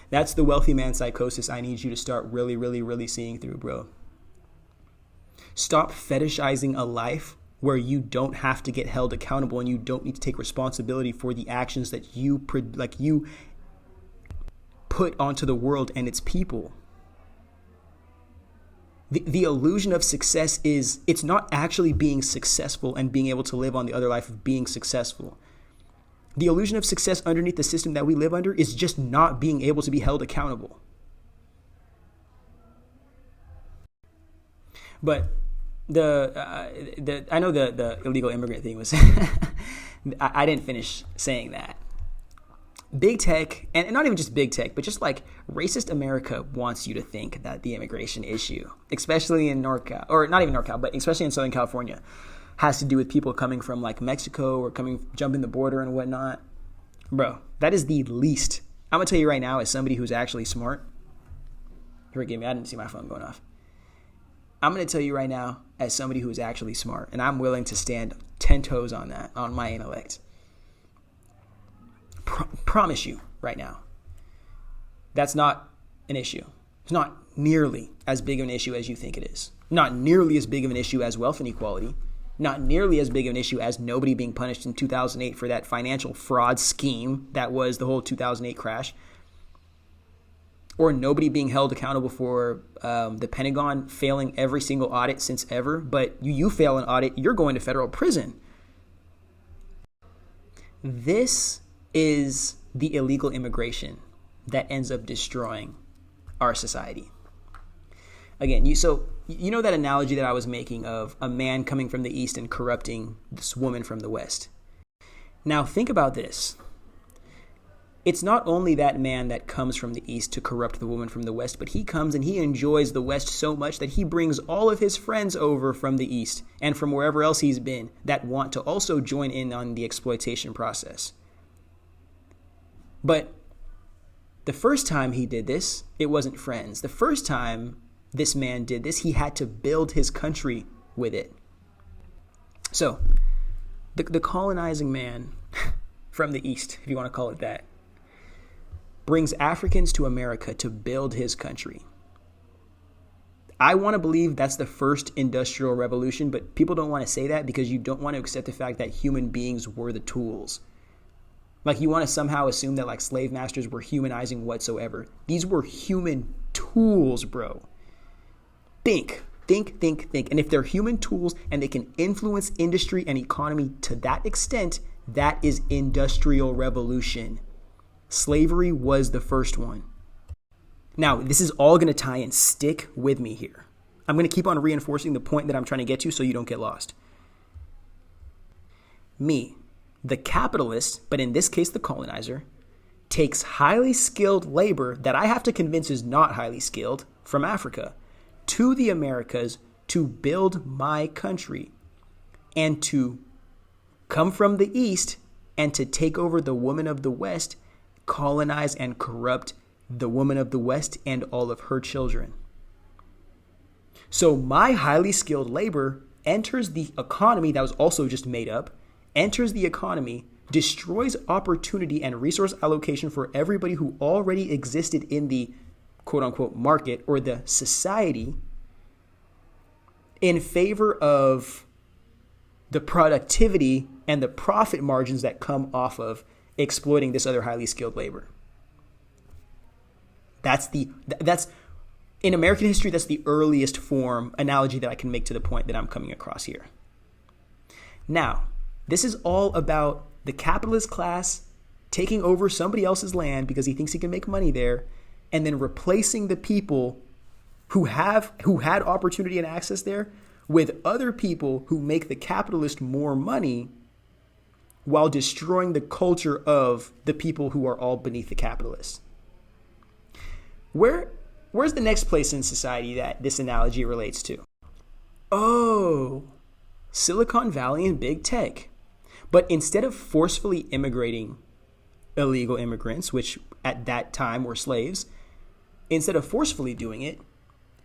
That's the wealthy man psychosis I need you to start really, really, really seeing through, bro. Stop fetishizing a life where you don't have to get held accountable and you don't need to take responsibility for the actions that you put onto the world and its people. The illusion of success is, it's not actually being successful and being able to live on the other life of being successful. The illusion of success underneath the system that we live under is just not being able to be held accountable. But I know the illegal immigrant thing was I didn't finish saying that. Big tech, and not even just big tech, but just racist America wants you to think that the immigration issue, especially in NorCal, or not even NorCal, but especially in Southern California, has to do with people coming from Mexico or jumping the border and whatnot. Bro, that is the least. I'm gonna tell you right now, as somebody who's actually smart, forgive me, I didn't see my phone going off. I'm going to tell you right now, as somebody who is actually smart, and I'm willing to stand 10 toes on that, on my intellect. Promise you right now, that's not an issue. It's not nearly as big of an issue as you think it is. Not nearly as big of an issue as wealth inequality. Not nearly as big of an issue as nobody being punished in 2008 for that financial fraud scheme that was the whole 2008 crash, or nobody being held accountable for the Pentagon failing every single audit since ever. But you fail an audit, you're going to federal prison. This is the illegal immigration that ends up destroying our society. Again, you know that analogy that I was making of a man coming from the East and corrupting this woman from the West. Now think about this. It's not only that man that comes from the East to corrupt the woman from the West, but he comes and he enjoys the West so much that he brings all of his friends over from the East and from wherever else he's been that want to also join in on the exploitation process. But the first time he did this, it wasn't friends. The first time this man did this, he had to build his country with it. So, the colonizing man from the East, if you want to call it that, brings Africans to America to build his country. I want to believe that's the first industrial revolution, but people don't want to say that because you don't want to accept the fact that human beings were the tools. Like, you want to somehow assume that like slave masters were humanizing whatsoever. These were human tools, bro. Think. And if they're human tools and they can influence industry and economy to that extent, that is industrial revolution. Slavery was the first one. Now, this is all going to tie in. Stick with me here. I'm going to keep on reinforcing the point that I'm trying to get to so you don't get lost. Me, the capitalist, but in this case the colonizer, takes highly skilled labor that I have to convince is not highly skilled from Africa to the Americas to build my country and to come from the East and to take over the woman of the West, colonize and corrupt the woman of the West and all of her children. So my highly skilled labor enters the economy that was also just made up, enters the economy, destroys opportunity and resource allocation for everybody who already existed in the quote-unquote market or the society in favor of the productivity and the profit margins that come off of exploiting this other highly skilled labor. That's in American history, that's the earliest form analogy that I can make to the point that I'm coming across here. Now, this is all about the capitalist class taking over somebody else's land because he thinks he can make money there, and then replacing the people who had opportunity and access there with other people who make the capitalist more money while destroying the culture of the people who are all beneath the capitalists. Where's the next place in society that this analogy relates to? Oh, Silicon Valley and big tech. But instead of forcefully immigrating illegal immigrants, which at that time were slaves, instead of forcefully doing it,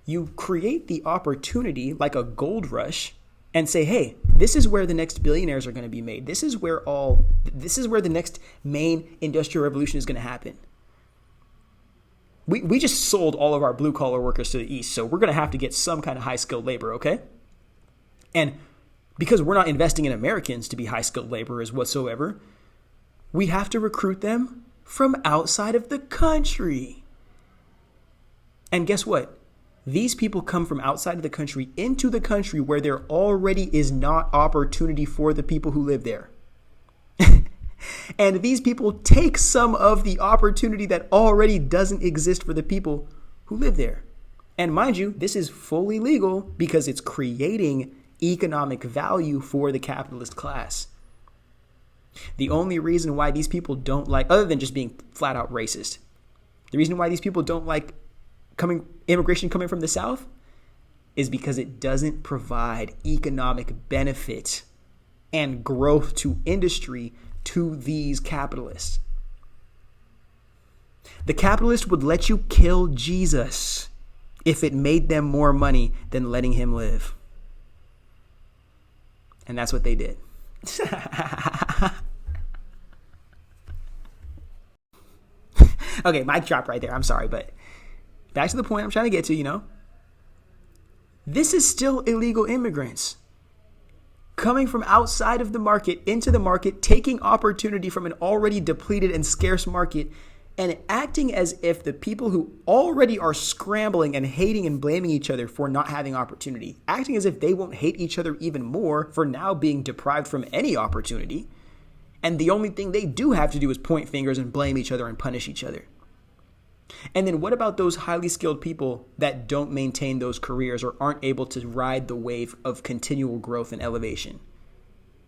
you create the opportunity like a gold rush and say, hey, this is where the next billionaires are going to be made. This is where the next main industrial revolution is going to happen. We just sold all of our blue collar workers to the East, so we're going to have to get some kind of high skilled labor, okay? And because we're not investing in Americans to be high skilled laborers whatsoever, we have to recruit them from outside of the country. And guess what? These people come from outside of the country into the country where there already is not opportunity for the people who live there. And these people take some of the opportunity that already doesn't exist for the people who live there. And mind you, this is fully legal because it's creating economic value for the capitalist class. The only reason why these people don't like, other than just being flat out racist, the reason why these people don't like immigration coming from the South is because it doesn't provide economic benefit and growth to industry to these capitalists. The capitalist would let you kill Jesus if it made them more money than letting him live. And that's what they did. Okay, mic drop right there. I'm sorry, but back to the point I'm trying to get to, This is still illegal immigrants coming from outside of the market into the market, taking opportunity from an already depleted and scarce market, and acting as if the people who already are scrambling and hating and blaming each other for not having opportunity, acting as if they won't hate each other even more for now being deprived from any opportunity. And the only thing they do have to do is point fingers and blame each other and punish each other. And then what about those highly skilled people that don't maintain those careers or aren't able to ride the wave of continual growth and elevation?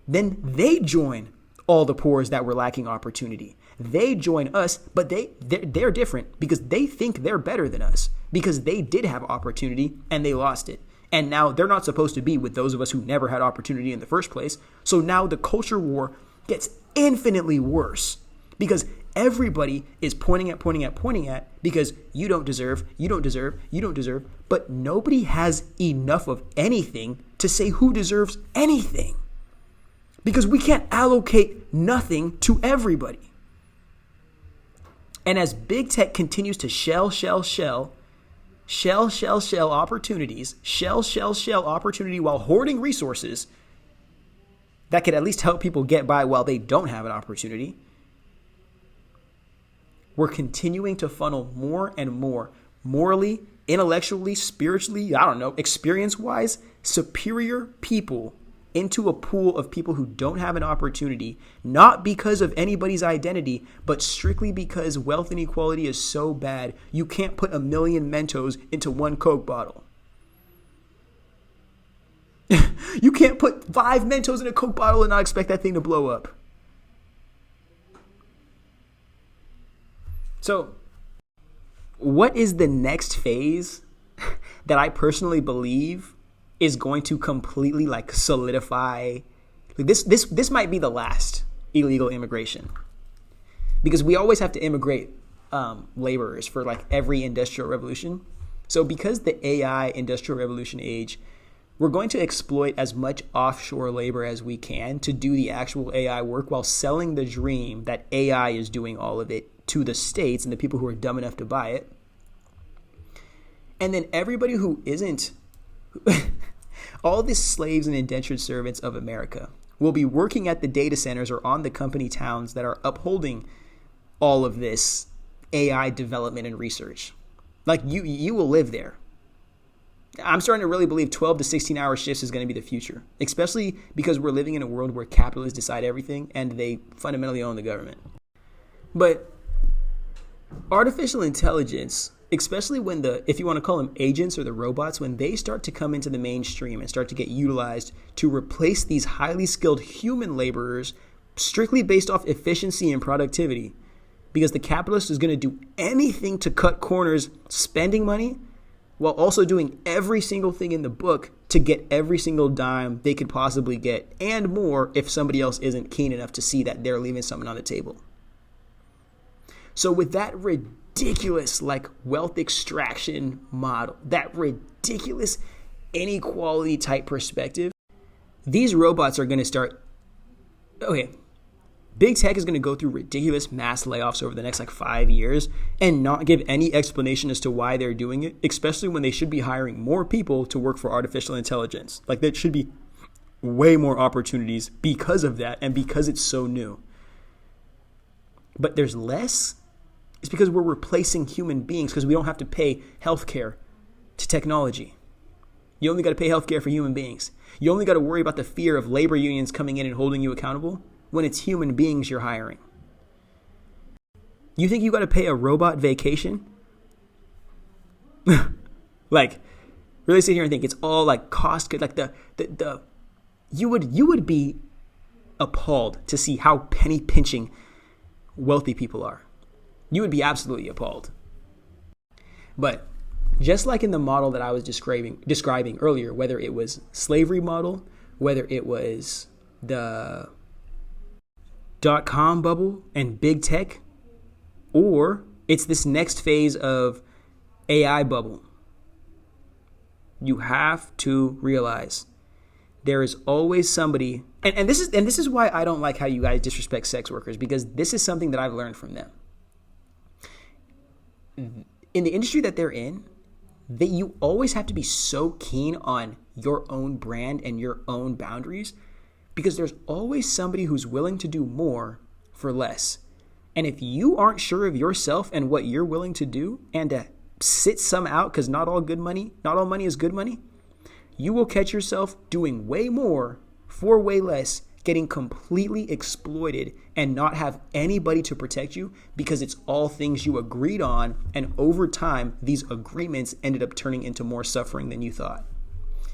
Then they join all the poors that were lacking opportunity. They join us, but they're different because they think they're better than us because they did have opportunity and they lost it. And now they're not supposed to be with those of us who never had opportunity in the first place. So now the culture war gets infinitely worse because everybody is pointing at because you don't deserve, but nobody has enough of anything to say who deserves anything because we can't allocate nothing to everybody. And as big tech continues to shell opportunities, shell opportunity while hoarding resources that could at least help people get by while they don't have an opportunity, we're continuing to funnel more and more morally, intellectually, spiritually, experience-wise, superior people into a pool of people who don't have an opportunity, not because of anybody's identity, but strictly because wealth inequality is so bad, you can't put 1 million Mentos into one Coke bottle. You can't put 5 Mentos in a Coke bottle and not expect that thing to blow up. So, what is the next phase that I personally believe is going to completely solidify? This might be the last illegal immigration because we always have to immigrate laborers for every industrial revolution. So because the AI industrial revolution age, we're going to exploit as much offshore labor as we can to do the actual AI work while selling the dream that AI is doing all of it to the states and the people who are dumb enough to buy it. And then everybody who isn't, all the slaves and indentured servants of America will be working at the data centers or on the company towns that are upholding all of this AI development and research. You will live there. I'm starting to really believe 12 to 16 hour shifts is going to be the future, especially because we're living in a world where capitalists decide everything and they fundamentally own the government. But artificial intelligence, especially when if you want to call them agents or the robots, when they start to come into the mainstream and start to get utilized to replace these highly skilled human laborers strictly based off efficiency and productivity, because the capitalist is going to do anything to cut corners, spending money, while also doing every single thing in the book to get every single dime they could possibly get and more if somebody else isn't keen enough to see that they're leaving something on the table. So with that ridiculous wealth extraction model, that ridiculous inequality type perspective, these robots are going to start, big tech is going to go through ridiculous mass layoffs over the next 5 years and not give any explanation as to why they're doing it, especially when they should be hiring more people to work for artificial intelligence. There should be way more opportunities because of that and because it's so new. But there's less. It's because we're replacing human beings because we don't have to pay healthcare to technology. You only got to pay healthcare for human beings. You only got to worry about the fear of labor unions coming in and holding you accountable when it's human beings you're hiring. You think you got to pay a robot vacation? Really sit here and think it's all cost good. You would be appalled to see how penny pinching wealthy people are. You would be absolutely appalled. But just like in the model that I was describing earlier, whether it was slavery model, whether it was the .com bubble and big tech, or it's this next phase of AI bubble, you have to realize there is always somebody, and this is why I don't like how you guys disrespect sex workers, because this is something that I've learned from them. In the industry that they're in, that you always have to be so keen on your own brand and your own boundaries because there's always somebody who's willing to do more for less. And if you aren't sure of yourself and what you're willing to do and to sit some out, because not all money is good money, you will catch yourself doing way more for way less, getting completely exploited and not have anybody to protect you because it's all things you agreed on. And over time, these agreements ended up turning into more suffering than you thought.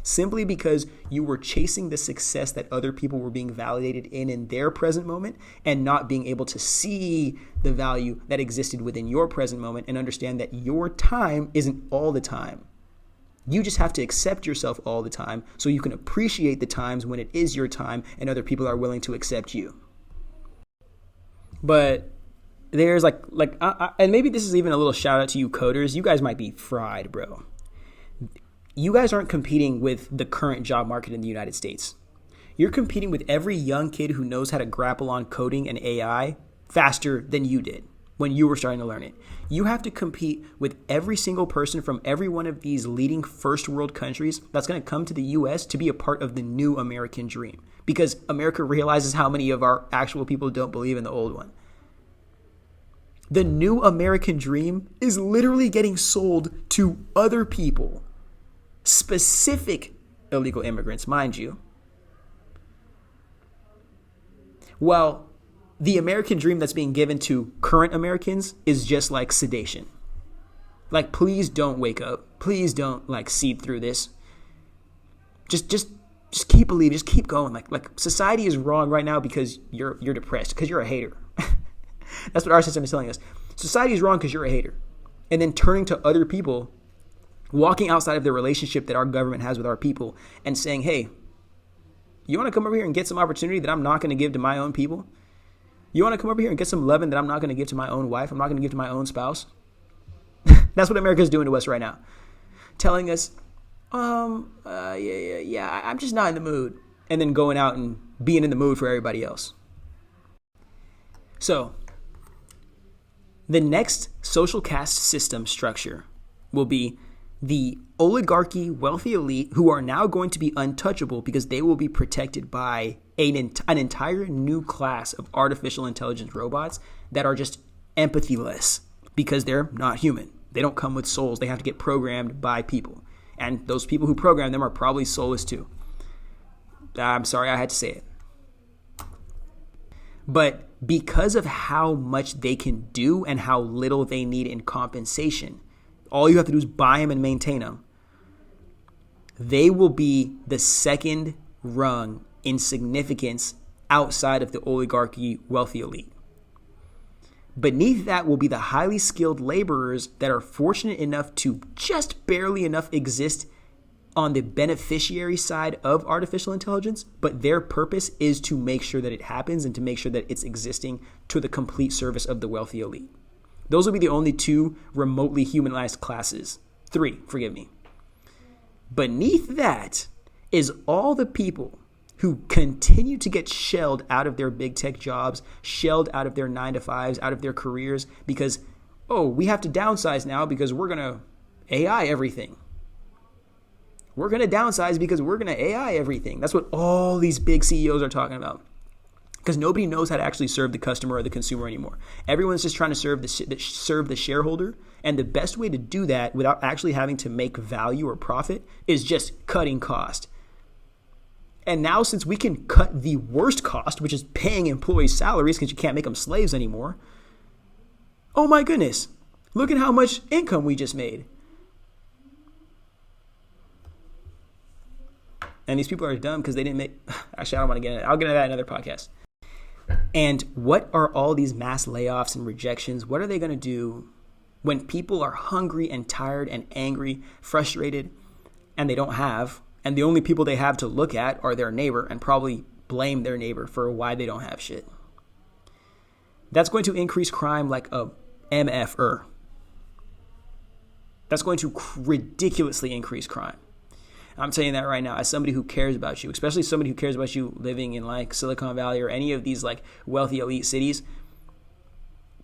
Simply because you were chasing the success that other people were being validated in their present moment and not being able to see the value that existed within your present moment and understand that your time isn't all the time. You just have to accept yourself all the time so you can appreciate the times when it is your time and other people are willing to accept you. But there's and maybe this is even a little shout out to you coders. You guys might be fried, bro. You guys aren't competing with the current job market in the United States. You're competing with every young kid who knows how to grapple on coding and AI faster than you did when you were starting to learn it. You have to compete with every single person from every one of these leading first world countries that's going to come to the US to be a part of the new American dream, because America realizes how many of our actual people don't believe in the old one. The new American dream is literally getting sold to other people. Specific illegal immigrants, mind you. While the American dream that's being given to current Americans is just like sedation. Like, please don't wake up. Please don't seed through this. Just keep believing. Just keep going. Like society is wrong right now because you're depressed, because you're a hater. That's what our system is telling us. Society is wrong because you're a hater. And then turning to other people, walking outside of the relationship that our government has with our people and saying, hey, you want to come over here and get some opportunity that I'm not going to give to my own people? You want to come over here and get some loving that I'm not going to give to my own wife? I'm not going to give to my own spouse? That's what America is doing to us right now. Telling us, I'm just not in the mood. And then going out and being in the mood for everybody else. So, the next social caste system structure will be the oligarchy, wealthy elite, who are now going to be untouchable because they will be protected by an entire new class of artificial intelligence robots that are just empathyless because they're not human. They don't come with souls. They have to get programmed by people. And those people who program them are probably soulless too. I'm sorry I had to say it. But because of how much they can do and how little they need in compensation, all you have to do is buy them and maintain them. They will be the second rung in significance outside of the oligarchy, wealthy elite. Beneath that will be the highly skilled laborers that are fortunate enough to just barely enough exist on the beneficiary side of artificial intelligence, but their purpose is to make sure that it happens and to make sure that it's existing to the complete service of the wealthy elite. Those will be the only two remotely humanized classes. 3, forgive me. Beneath that is all the people who continue to get shelled out of their big tech jobs, shelled out of their 9-to-5s, out of their careers because, we have to downsize now because we're going to AI everything. We're going to downsize because we're going to AI everything. That's what all these big CEOs are talking about. Because nobody knows how to actually serve the customer or the consumer anymore. Everyone's just trying to serve the shareholder. And the best way to do that without actually having to make value or profit is just cutting cost. And now since we can cut the worst cost, which is paying employees salaries because you can't make them slaves anymore. Oh my goodness. Look at how much income we just made. And these people are dumb because they didn't make... Actually, I don't want to get into it. I'll get into that in another podcast. And what are all these mass layoffs and rejections? What are they going to do when people are hungry and tired and angry, frustrated, and they don't have, and the only people they have to look at are their neighbor and probably blame their neighbor for why they don't have shit? That's going to increase crime like a MFR. That's going to ridiculously increase crime. I'm saying that right now as somebody who cares about you, especially somebody who cares about you living in like Silicon Valley or any of these like wealthy elite cities.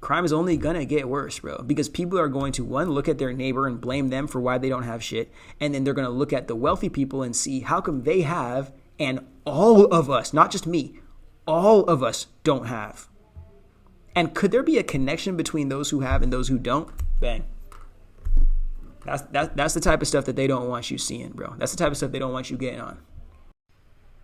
Crime is only going to get worse, bro, because people are going to, one, look at their neighbor and blame them for why they don't have shit. And then they're going to look at the wealthy people and see how come they have And all of us, not just me, all of us don't have. And could there be a connection between those who have and those who don't? Bang. That's the type of stuff that they don't want you seeing, bro. That's the type of stuff they don't want you getting on.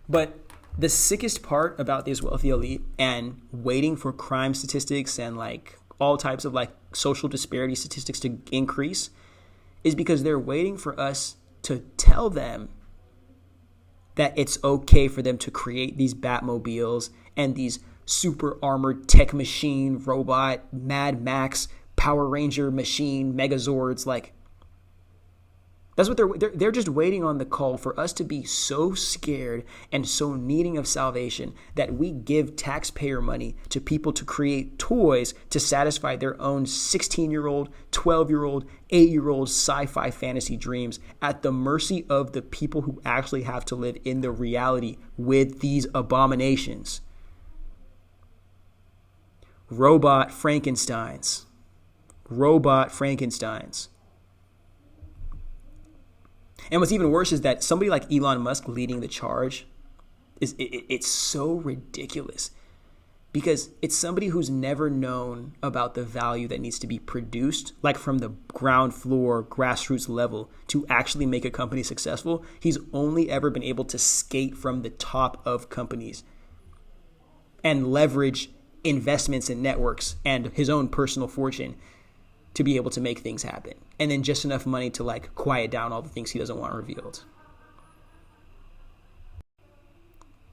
But the sickest part about this wealthy elite and waiting for crime statistics and like all types of like social disparity statistics to increase is because they're waiting for us to tell them that it's okay for them to create these Batmobiles and these super armored tech machine robot Mad Max Power Ranger machine Megazords. Like, that's what they're just waiting on the call for us to be so scared and so needing of salvation that we give taxpayer money to people to create toys to satisfy their own 16-year-old, 12-year-old, 8-year-old sci-fi fantasy dreams at the mercy of the people who actually have to live in the reality with these abominations. Robot Frankensteins. And what's even worse is that somebody like Elon Musk leading the charge it's so ridiculous because it's somebody who's never known about the value that needs to be produced, like from the ground floor, grassroots level, to actually make a company successful. He's only ever been able to skate from the top of companies and leverage investments in networks and his own personal fortune to be able to make things happen. And then just enough money to like quiet down all the things he doesn't want revealed.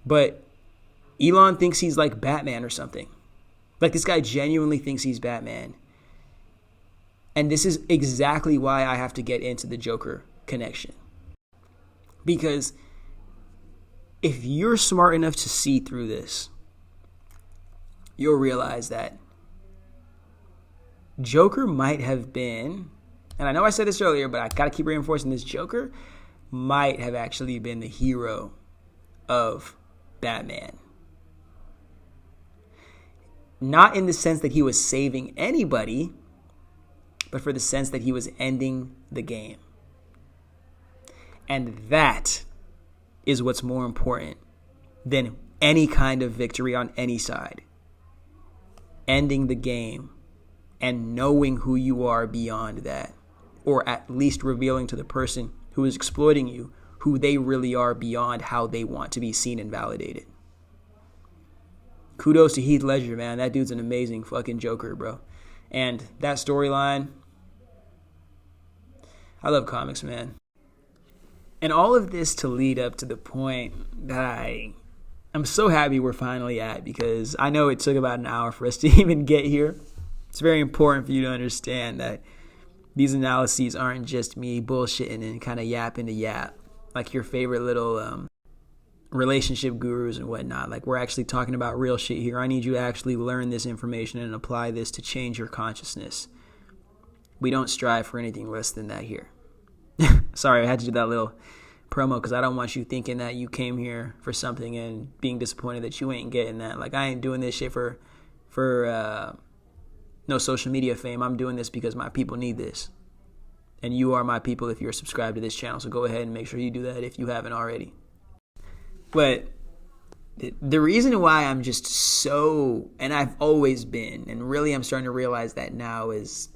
But Elon thinks he's like Batman or something. Like, this guy genuinely thinks he's Batman. And this is exactly why I have to get into the Joker connection. Because if you're smart enough to see through this, you'll realize that Joker might have been, and I know I said this earlier, but I got to keep reinforcing this, Joker might have actually been the hero of Batman. Not in the sense that he was saving anybody, but for the sense that he was ending the game. And that is what's more important than any kind of victory on any side. Ending the game and knowing who you are beyond that, or at least revealing to the person who is exploiting you who they really are beyond how they want to be seen and validated. Kudos to Heath Ledger, man. That dude's an amazing fucking Joker, bro. And that storyline, I love comics, man. And all of this to lead up to the point that I'm so happy we're finally at, because I know it took about an hour for us to even get here. It's very important for you to understand that these analyses aren't just me bullshitting and kind of yapping to yap like your favorite little relationship gurus and whatnot. Like, we're actually talking about real shit here. I need you to actually learn this information and apply this to change your consciousness. We don't strive for anything less than that here. Sorry, I had to do that little promo because I don't want you thinking that you came here for something and being disappointed that you ain't getting that. Like, I ain't doing this shit for no social media fame. I'm doing this because my people need this. And you are my people if you're subscribed to this channel. So go ahead and make sure you do that if you haven't already. But the reason why I'm just so, and I've always been, and really I'm starting to realize that now as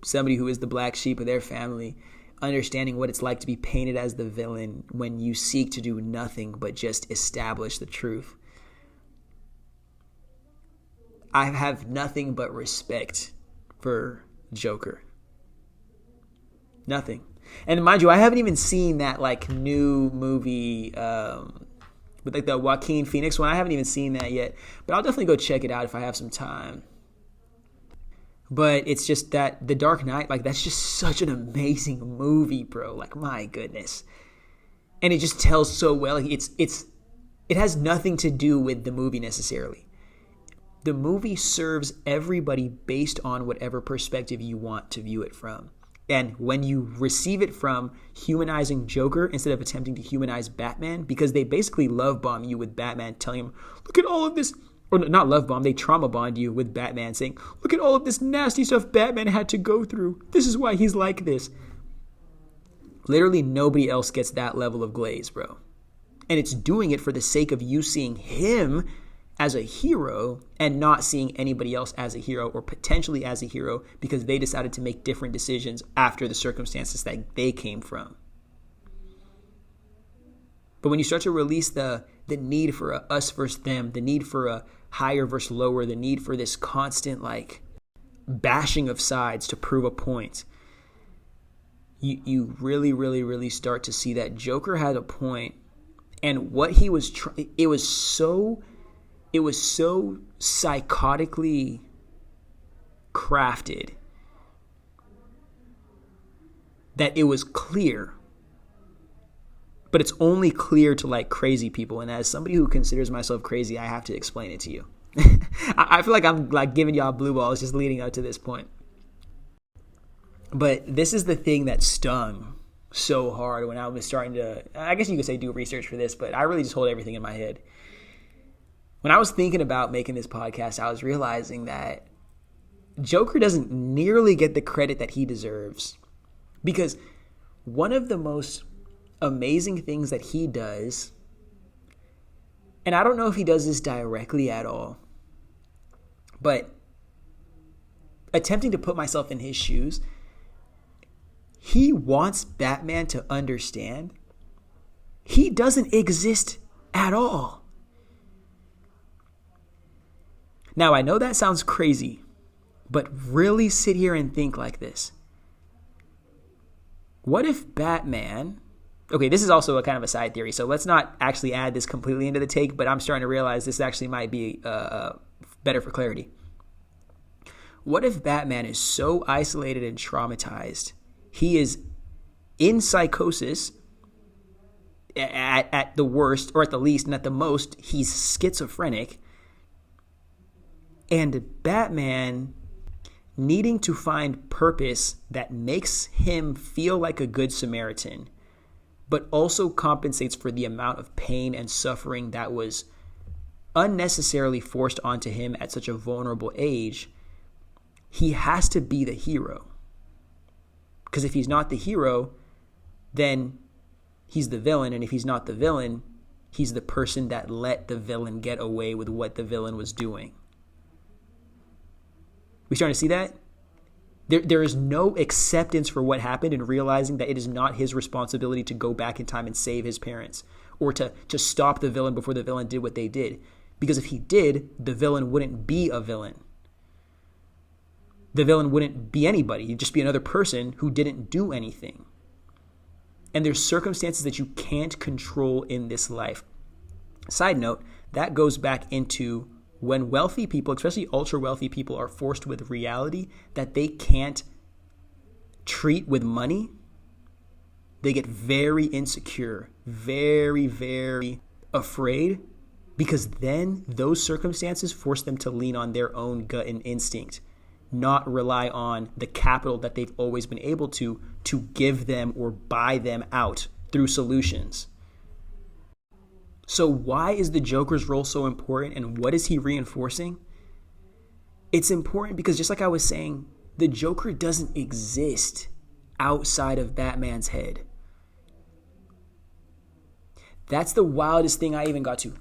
somebody who is the black sheep of their family, understanding what it's like to be painted as the villain when you seek to do nothing but just establish the truth. I have nothing but respect for Joker. Nothing. And mind you, I haven't even seen that like new movie with like the Joaquin Phoenix one. I haven't even seen that yet, but I'll definitely go check it out if I have some time. But it's just that The Dark Knight, like, that's just such an amazing movie, bro. Like, my goodness. And it just tells so well. Like, it has nothing to do with the movie necessarily. The movie serves everybody based on whatever perspective you want to view it from. And when you receive it from humanizing Joker instead of attempting to humanize Batman, because they basically love bomb you with Batman telling him, look at all of this, or not love bomb, they trauma bond you with Batman saying, look at all of this nasty stuff Batman had to go through. This is why he's like this. Literally nobody else gets that level of glaze, bro. And it's doing it for the sake of you seeing him as a hero and not seeing anybody else as a hero or potentially as a hero because they decided to make different decisions after the circumstances that they came from. But when you start to release the need for a us versus them, the need for a higher versus lower, the need for this constant like bashing of sides to prove a point, you really, really, really start to see that Joker had a point, and what he was it was so psychotically crafted that it was clear. But it's only clear to like crazy people. And as somebody who considers myself crazy, I have to explain it to you. I feel like I'm like giving y'all blue balls just leading up to this point. But this is the thing that stung so hard when I was starting to, I guess you could say do research for this, but I really just hold everything in my head. When I was thinking about making this podcast, I was realizing that Joker doesn't nearly get the credit that he deserves. Because one of the most amazing things that he does, and I don't know if he does this directly at all, but attempting to put myself in his shoes, he wants Batman to understand he doesn't exist at all. Now, I know that sounds crazy, but really sit here and think like this. What if Batman... Okay, this is also a kind of a side theory, so let's not actually add this completely into the take, but I'm starting to realize this actually might be better for clarity. What if Batman is so isolated and traumatized, he is in psychosis at the worst, or at the least, and at the most, he's schizophrenic, and Batman needing to find purpose that makes him feel like a good Samaritan, but also compensates for the amount of pain and suffering that was unnecessarily forced onto him at such a vulnerable age, he has to be the hero. Because if he's not the hero, then he's the villain. And if he's not the villain, he's the person that let the villain get away with what the villain was doing. We starting to see that? There is no acceptance for what happened and realizing that it is not his responsibility to go back in time and save his parents or to stop the villain before the villain did what they did. Because if he did, the villain wouldn't be a villain. The villain wouldn't be anybody. He'd just be another person who didn't do anything. And there's circumstances that you can't control in this life. Side note, that goes back into when wealthy people, especially ultra wealthy people, are forced with reality that they can't treat with money, they get very insecure, very, very afraid, because then those circumstances force them to lean on their own gut and instinct, not rely on the capital that they've always been able to give them or buy them out through solutions. So why is the Joker's role so important, and what is he reinforcing? It's important because, just like I was saying, the Joker doesn't exist outside of Batman's head. That's the wildest thing I even got to.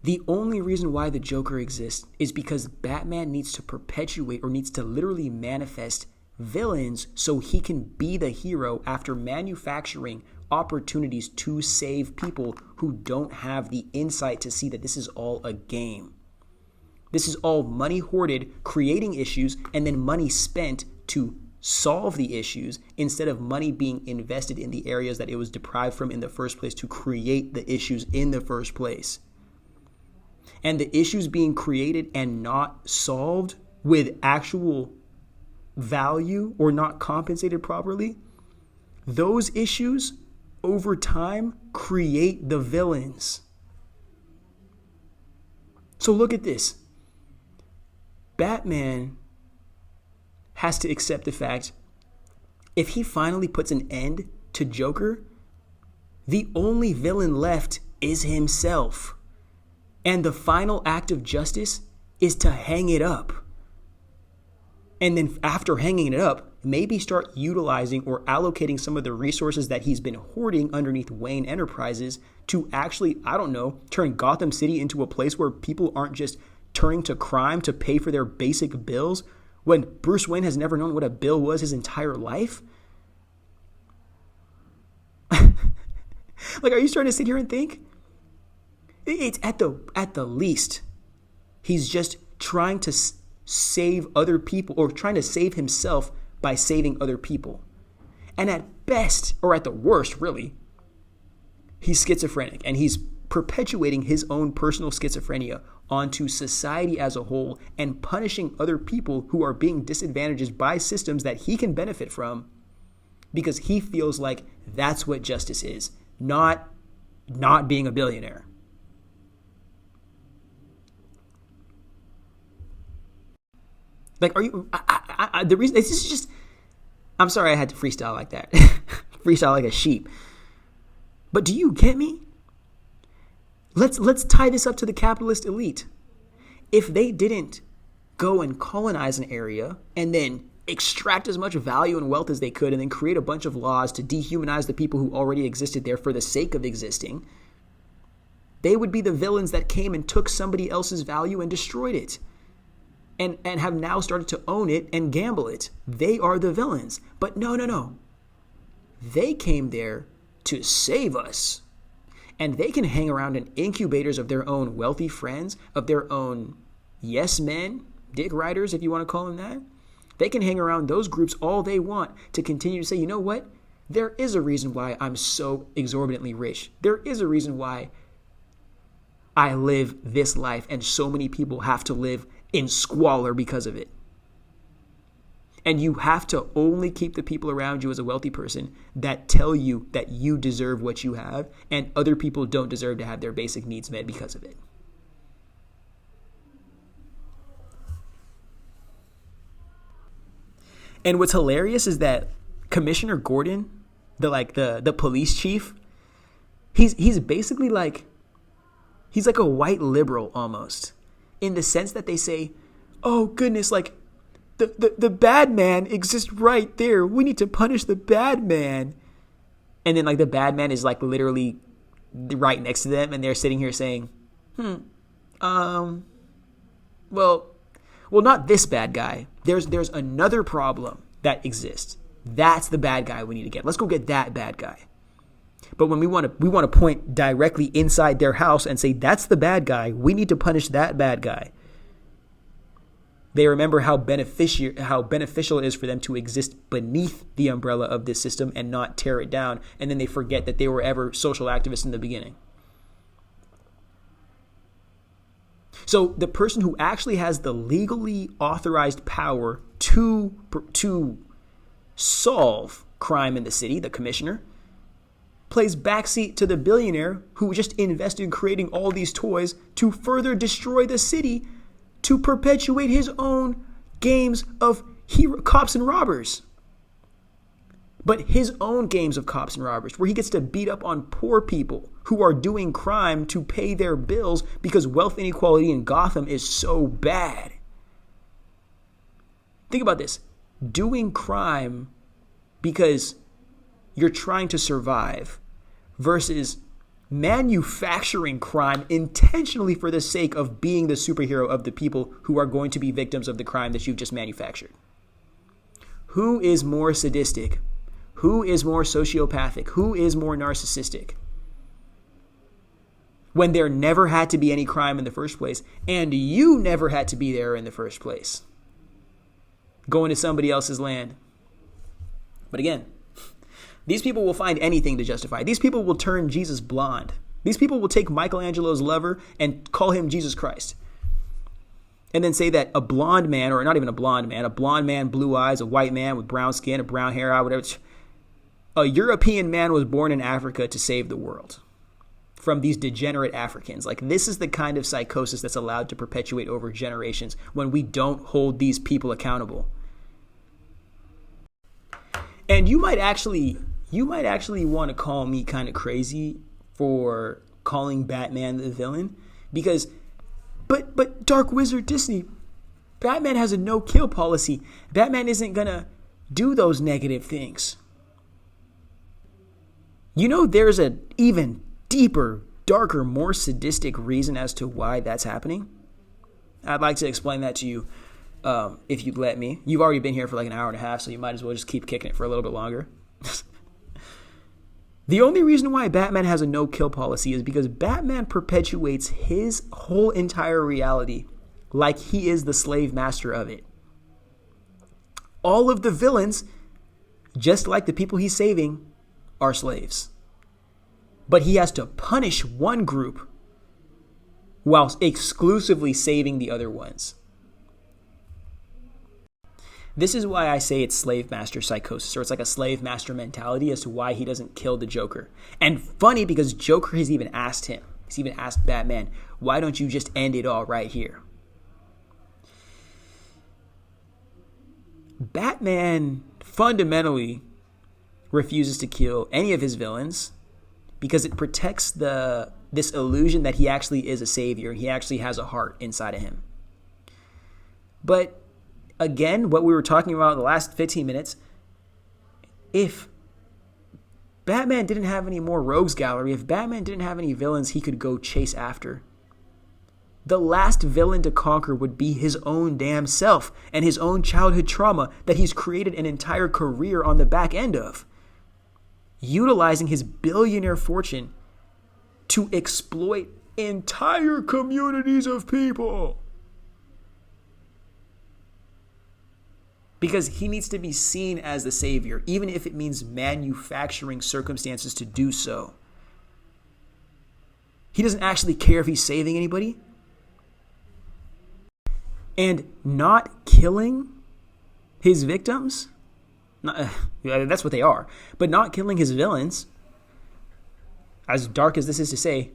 The only reason why the Joker exists is because Batman needs to perpetuate or needs to literally manifest villains so he can be the hero after manufacturing opportunities to save people who don't have the insight to see that this is all a game. This is all money hoarded, creating issues, and then money spent to solve the issues instead of money being invested in the areas that it was deprived from in the first place to create the issues in the first place. And the issues being created and not solved with actual value or not compensated properly, those issues over time create the villains. So look at this. Batman has to accept the fact if he finally puts an end to Joker, the only villain left is himself. And the final act of justice is to hang it up. And then after hanging it up, maybe start utilizing or allocating some of the resources that he's been hoarding underneath Wayne Enterprises to actually, I don't know, turn Gotham City into a place where people aren't just turning to crime to pay for their basic bills when Bruce Wayne has never known what a bill was his entire life? Like, are you starting to sit here and think? It's at the least, he's just trying to save other people, or trying to save himself by saving other people. And at best, or at the worst, really, he's schizophrenic, and he's perpetuating his own personal schizophrenia onto society as a whole and punishing other people who are being disadvantaged by systems that he can benefit from because he feels like that's what justice is, not being a billionaire. Like, are you, the reason, this is just, I'm sorry I had to freestyle like that. Freestyle like a sheep. But do you get me? Let's tie this up to the capitalist elite. If they didn't go and colonize an area and then extract as much value and wealth as they could and then create a bunch of laws to dehumanize the people who already existed there for the sake of existing, they would be the villains that came and took somebody else's value and destroyed it. And have now started to own it and gamble it. They are the villains. But no. They came there to save us. And they can hang around in incubators of their own wealthy friends, of their own yes men, dick riders, if you want to call them that. They can hang around those groups all they want to continue to say, you know what? There is a reason why I'm so exorbitantly rich. There is a reason why I live this life and so many people have to live in squalor because of it. And you have to only keep the people around you as a wealthy person that tell you that you deserve what you have and other people don't deserve to have their basic needs met because of it. And what's hilarious is that Commissioner Gordon, the police chief, he's basically like, he's like a white liberal almost, in the sense that they say, oh goodness, like the bad man exists right there. We need to punish the bad man. And then like the bad man is like literally right next to them and they're sitting here saying, well, not this bad guy. There's another problem that exists. That's the bad guy we need to get. Let's go get that bad guy. But when we want to point directly inside their house and say, that's the bad guy, we need to punish that bad guy. They remember how beneficial it is for them to exist beneath the umbrella of this system and not tear it down. And then they forget that they were ever social activists in the beginning. So the person who actually has the legally authorized power to solve crime in the city, the commissioner, plays backseat to the billionaire who just invested in creating all these toys to further destroy the city to perpetuate his own games of cops and robbers. But his own games of cops and robbers, where he gets to beat up on poor people who are doing crime to pay their bills because wealth inequality in Gotham is so bad. Think about this. Doing crime because you're trying to survive versus manufacturing crime intentionally for the sake of being the superhero of the people who are going to be victims of the crime that you've just manufactured. Who is more sadistic? Who is more sociopathic? Who is more narcissistic? When there never had to be any crime in the first place, and you never had to be there in the first place. Going to somebody else's land. But again, these people will find anything to justify. These people will turn Jesus blonde. These people will take Michelangelo's lover and call him Jesus Christ. And then say that a blonde man, or not even a blonde man, blue eyes, a white man with brown skin, a brown hair, whatever. A European man was born in Africa to save the world from these degenerate Africans. Like, this is the kind of psychosis that's allowed to perpetuate over generations when we don't hold these people accountable. And you might actually want to call me kind of crazy for calling Batman the villain, because but Dark Wizard Disney, Batman has a no-kill policy. Batman isn't gonna do those negative things. You know, there's an even deeper, darker, more sadistic reason as to why that's happening. I'd like to explain that to you if you'd let me. You've already been here for like an hour and a half, so you might as well just keep kicking it for a little bit longer. The only reason why Batman has a no-kill policy is because Batman perpetuates his whole entire reality like he is the slave master of it. All of the villains, just like the people he's saving, are slaves. But he has to punish one group while exclusively saving the other ones. This is why I say it's slave master psychosis, or it's like a slave master mentality as to why he doesn't kill the Joker. And funny, because Joker has even asked him, he's even asked Batman, why don't you just end it all right here? Batman fundamentally refuses to kill any of his villains because it protects this illusion that he actually is a savior and he actually has a heart inside of him. But again, what we were talking about in the last 15 minutes, if Batman didn't have any more rogues gallery, if Batman didn't have any villains he could go chase after, the last villain to conquer would be his own damn self and his own childhood trauma that he's created an entire career on the back end of, utilizing his billionaire fortune to exploit entire communities of people. Because he needs to be seen as the savior, even if it means manufacturing circumstances to do so. He doesn't actually care if he's saving anybody. And not killing his victims, that's what they are, but not killing his villains, as dark as this is to say,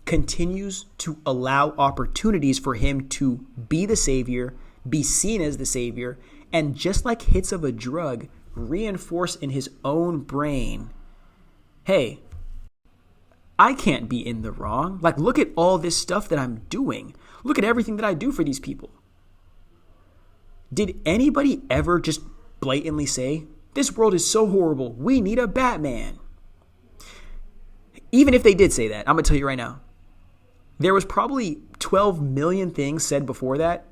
continues to allow opportunities for him to be the savior, be seen as the savior, and just like hits of a drug, reinforce in his own brain, hey, I can't be in the wrong. Like, look at all this stuff that I'm doing. Look at everything that I do for these people. Did anybody ever just blatantly say, this world is so horrible, we need a Batman? Even if they did say that, I'm going to tell you right now, there was probably 12 million things said before that,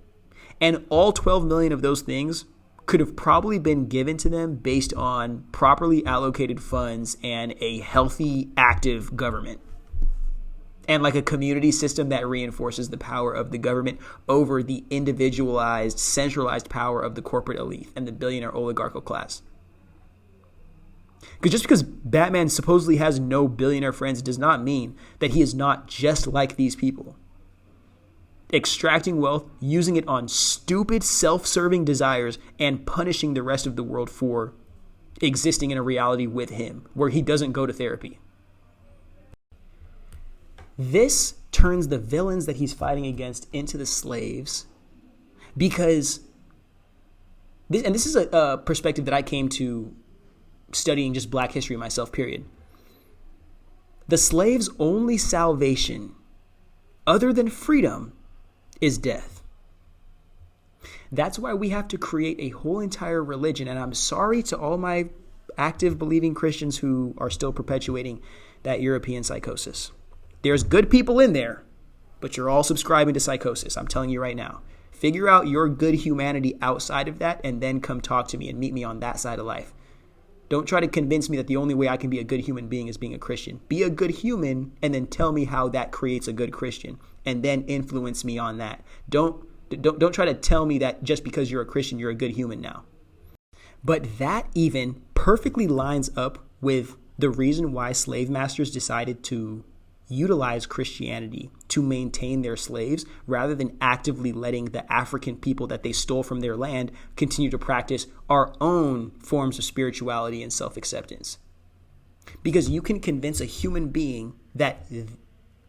and all 12 million of those things could have probably been given to them based on properly allocated funds and a healthy, active government. And like a community system that reinforces the power of the government over the individualized, centralized power of the corporate elite and the billionaire oligarchical class. Because just because Batman supposedly has no billionaire friends does not mean that he is not just like these people. Extracting wealth, using it on stupid, self-serving desires, and punishing the rest of the world for existing in a reality with him where he doesn't go to therapy. This turns the villains that he's fighting against into the slaves because, this is a perspective that I came to studying just Black history myself, period. The slave's only salvation, other than freedom, is death. That's why we have to create a whole entire religion. And I'm sorry to all my active believing Christians who are still perpetuating that European psychosis. There's good people in there, but you're all subscribing to psychosis. I'm telling you right now. Figure out your good humanity outside of that and then come talk to me and meet me on that side of life. Don't try to convince me that the only way I can be a good human being is being a Christian. Be a good human and then tell me how that creates a good Christian and then influence me on that. Don't try to tell me that just because you're a Christian, you're a good human now. But that even perfectly lines up with the reason why slave masters decided to utilize Christianity to maintain their slaves rather than actively letting the African people that they stole from their land continue to practice our own forms of spirituality and self-acceptance. Because you can convince a human being that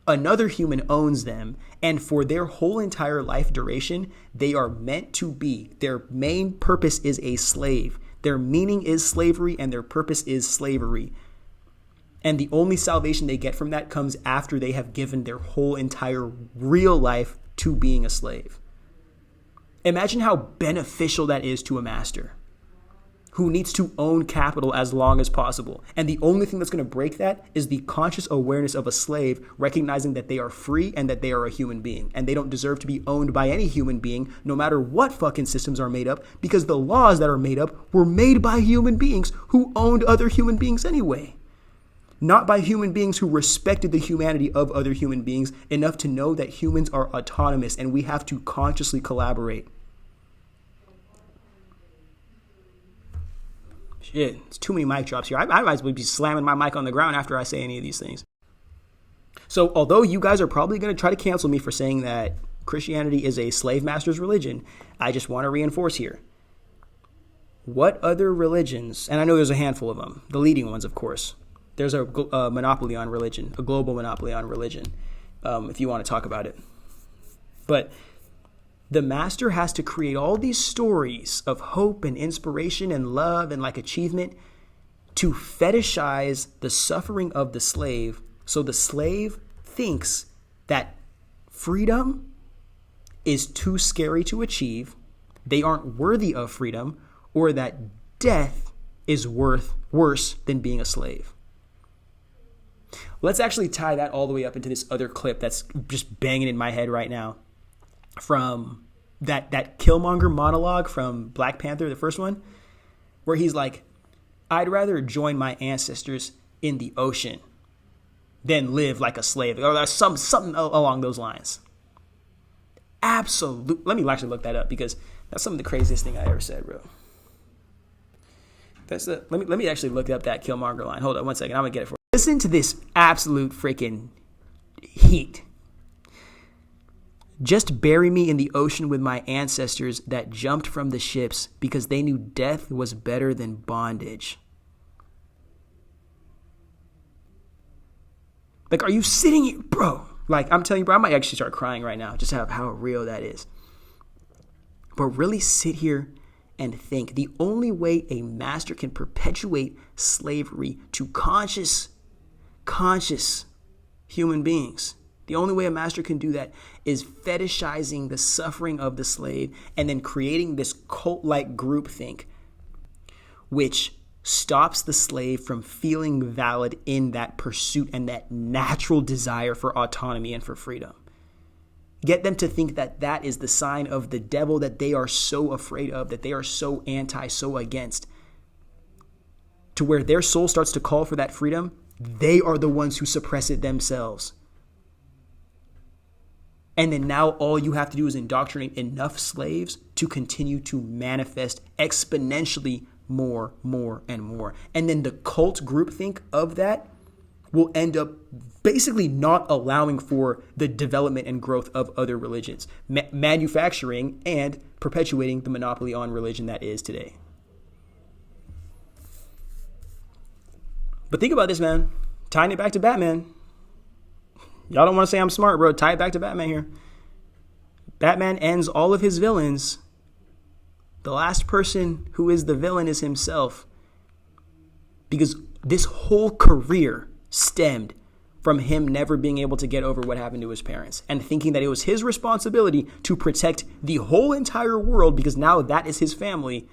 another human owns them, and for their whole entire life duration, they are meant to be. Their main purpose is a slave. Their meaning is slavery, and their purpose is slavery. And the only salvation they get from that comes after they have given their whole entire real life to being a slave. Imagine how beneficial that is to a master who needs to own capital as long as possible. And the only thing that's going to break that is the conscious awareness of a slave recognizing that they are free and that they are a human being. And they don't deserve to be owned by any human being, no matter what fucking systems are made up, because the laws that are made up were made by human beings who owned other human beings anyway. Not by human beings who respected the humanity of other human beings enough to know that humans are autonomous and we have to consciously collaborate. Shit, it's too many mic drops here. I might as well be slamming my mic on the ground after I say any of these things. So although you guys are probably going to try to cancel me for saying that Christianity is a slave master's religion, I just want to reinforce here. What other religions, and I know there's a handful of them, the leading ones, of course. There's a monopoly on religion, a global monopoly on religion, if you want to talk about it. But the master has to create all these stories of hope and inspiration and love and like achievement to fetishize the suffering of the slave. So the slave thinks that freedom is too scary to achieve, they aren't worthy of freedom, or that death is worse than being a slave. Let's actually tie that all the way up into this other clip that's just banging in my head right now from that Killmonger monologue from Black Panther, the first one, where he's like, I'd rather join my ancestors in the ocean than live like a slave. Or something along those lines. Absolute. Let me actually look that up because that's some of the craziest thing I ever said, bro. Let me actually look up that Killmonger line. Hold on 1 second. I'm going to get it for you. Listen to this absolute freaking heat. Just bury me in the ocean with my ancestors that jumped from the ships because they knew death was better than bondage. Like, are you sitting here, bro? Like, I'm telling you, bro, I might actually start crying right now just how real that is. But really sit here and think the only way a master can perpetuate slavery to conscious human beings, the only way a master can do that is fetishizing the suffering of the slave and then creating this cult-like groupthink, which stops the slave from feeling valid in that pursuit and that natural desire for autonomy and for freedom. Get them to think that that is the sign of the devil that they are so afraid of, that they are so so against, to where their soul starts to call for that freedom. They are the ones who suppress it themselves. And then now all you have to do is indoctrinate enough slaves to continue to manifest exponentially more, and more. And then the cult groupthink of that will end up basically not allowing for the development and growth of other religions, manufacturing and perpetuating the monopoly on religion that is today. But think about this, man. Tying it back to Batman. Y'all don't want to say I'm smart, bro. Tie it back to Batman here. Batman ends all of his villains. The last person who is the villain is himself. Because this whole career stemmed from him never being able to get over what happened to his parents and thinking that it was his responsibility to protect the whole entire world, because now that is his family,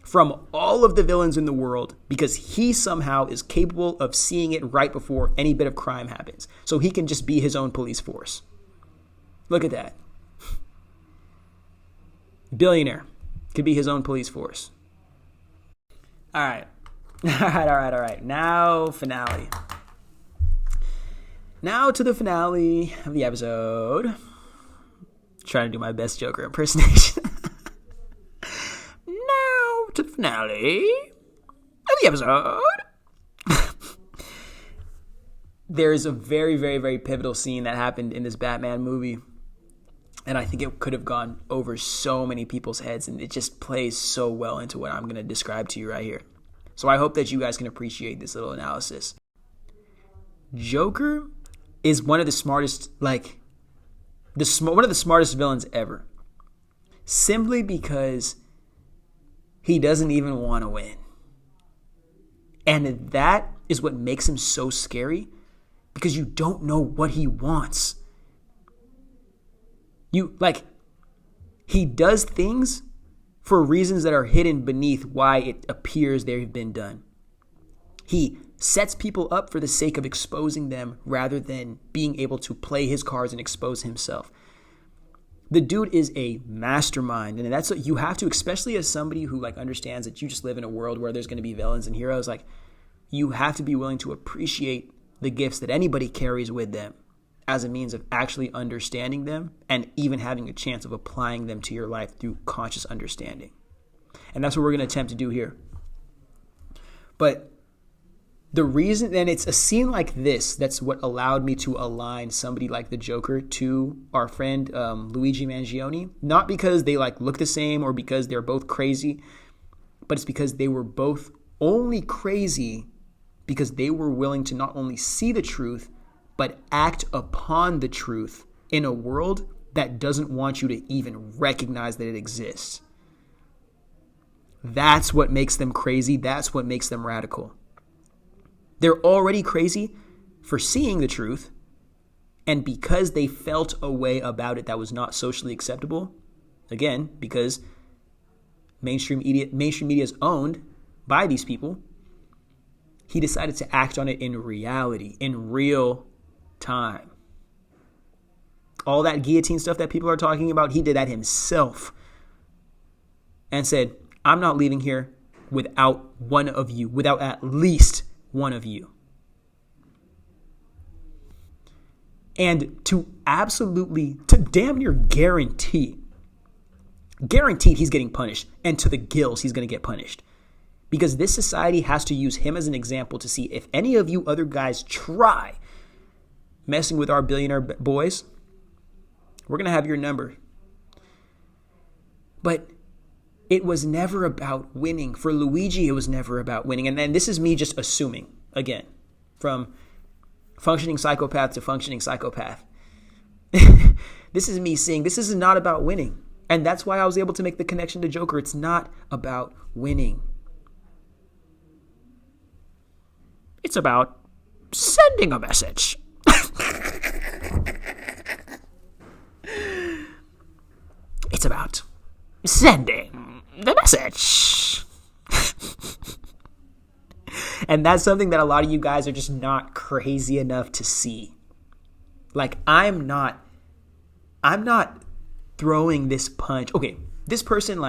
from all of the villains in the world, because he somehow is capable of seeing it right before any bit of crime happens. So he can just be his own police force. Look at that. Billionaire could be his own police force. All right. Now finale. Now to the finale of the episode. Trying to do my best Joker impersonation. Now to the finale of the episode. There is a very, very, very pivotal scene that happened in this Batman movie. And I think it could have gone over so many people's heads. And it just plays so well into what I'm going to describe to you right here. So I hope that you guys can appreciate this little analysis. Joker is one of the smartest, one of the smartest villains ever. Simply because he doesn't even want to win. And that is what makes him so scary, because you don't know what he wants. He does things for reasons that are hidden beneath why it appears they've been done. He sets people up for the sake of exposing them rather than being able to play his cards and expose himself. The dude is a mastermind, and that's what you have to, especially as somebody who like understands that you just live in a world where there's going to be villains and heroes. Like, you have to be willing to appreciate the gifts that anybody carries with them as a means of actually understanding them and even having a chance of applying them to your life through conscious understanding. And that's what we're going to attempt to do here. But the reason, and it's a scene like this that's what allowed me to align somebody like the Joker to our friend Luigi Mangione. Not because they like look the same or because they're both crazy, but it's because they were both only crazy because they were willing to not only see the truth, but act upon the truth in a world that doesn't want you to even recognize that it exists. That's what makes them crazy. That's what makes them radical. They're already crazy for seeing the truth, and because they felt a way about it that was not socially acceptable, again, because mainstream media is owned by these people, he decided to act on it in reality, in real time. All that guillotine stuff that people are talking about, he did that himself and said, I'm not leaving here without one of you, without at least one of you. And to damn near guaranteed he's getting punished. And to the gills, he's going to get punished. Because this society has to use him as an example to see if any of you other guys try messing with our billionaire boys, we're going to have your number. But it was never about winning. For Luigi, it was never about winning. And then this is me just assuming, again, from functioning psychopath to functioning psychopath. This is me seeing this is not about winning. And that's why I was able to make the connection to Joker. It's not about winning. It's about sending a message. It's about sending the message. And that's something that a lot of you guys are just not crazy enough to see. Like, I'm not throwing this punch. Okay, this person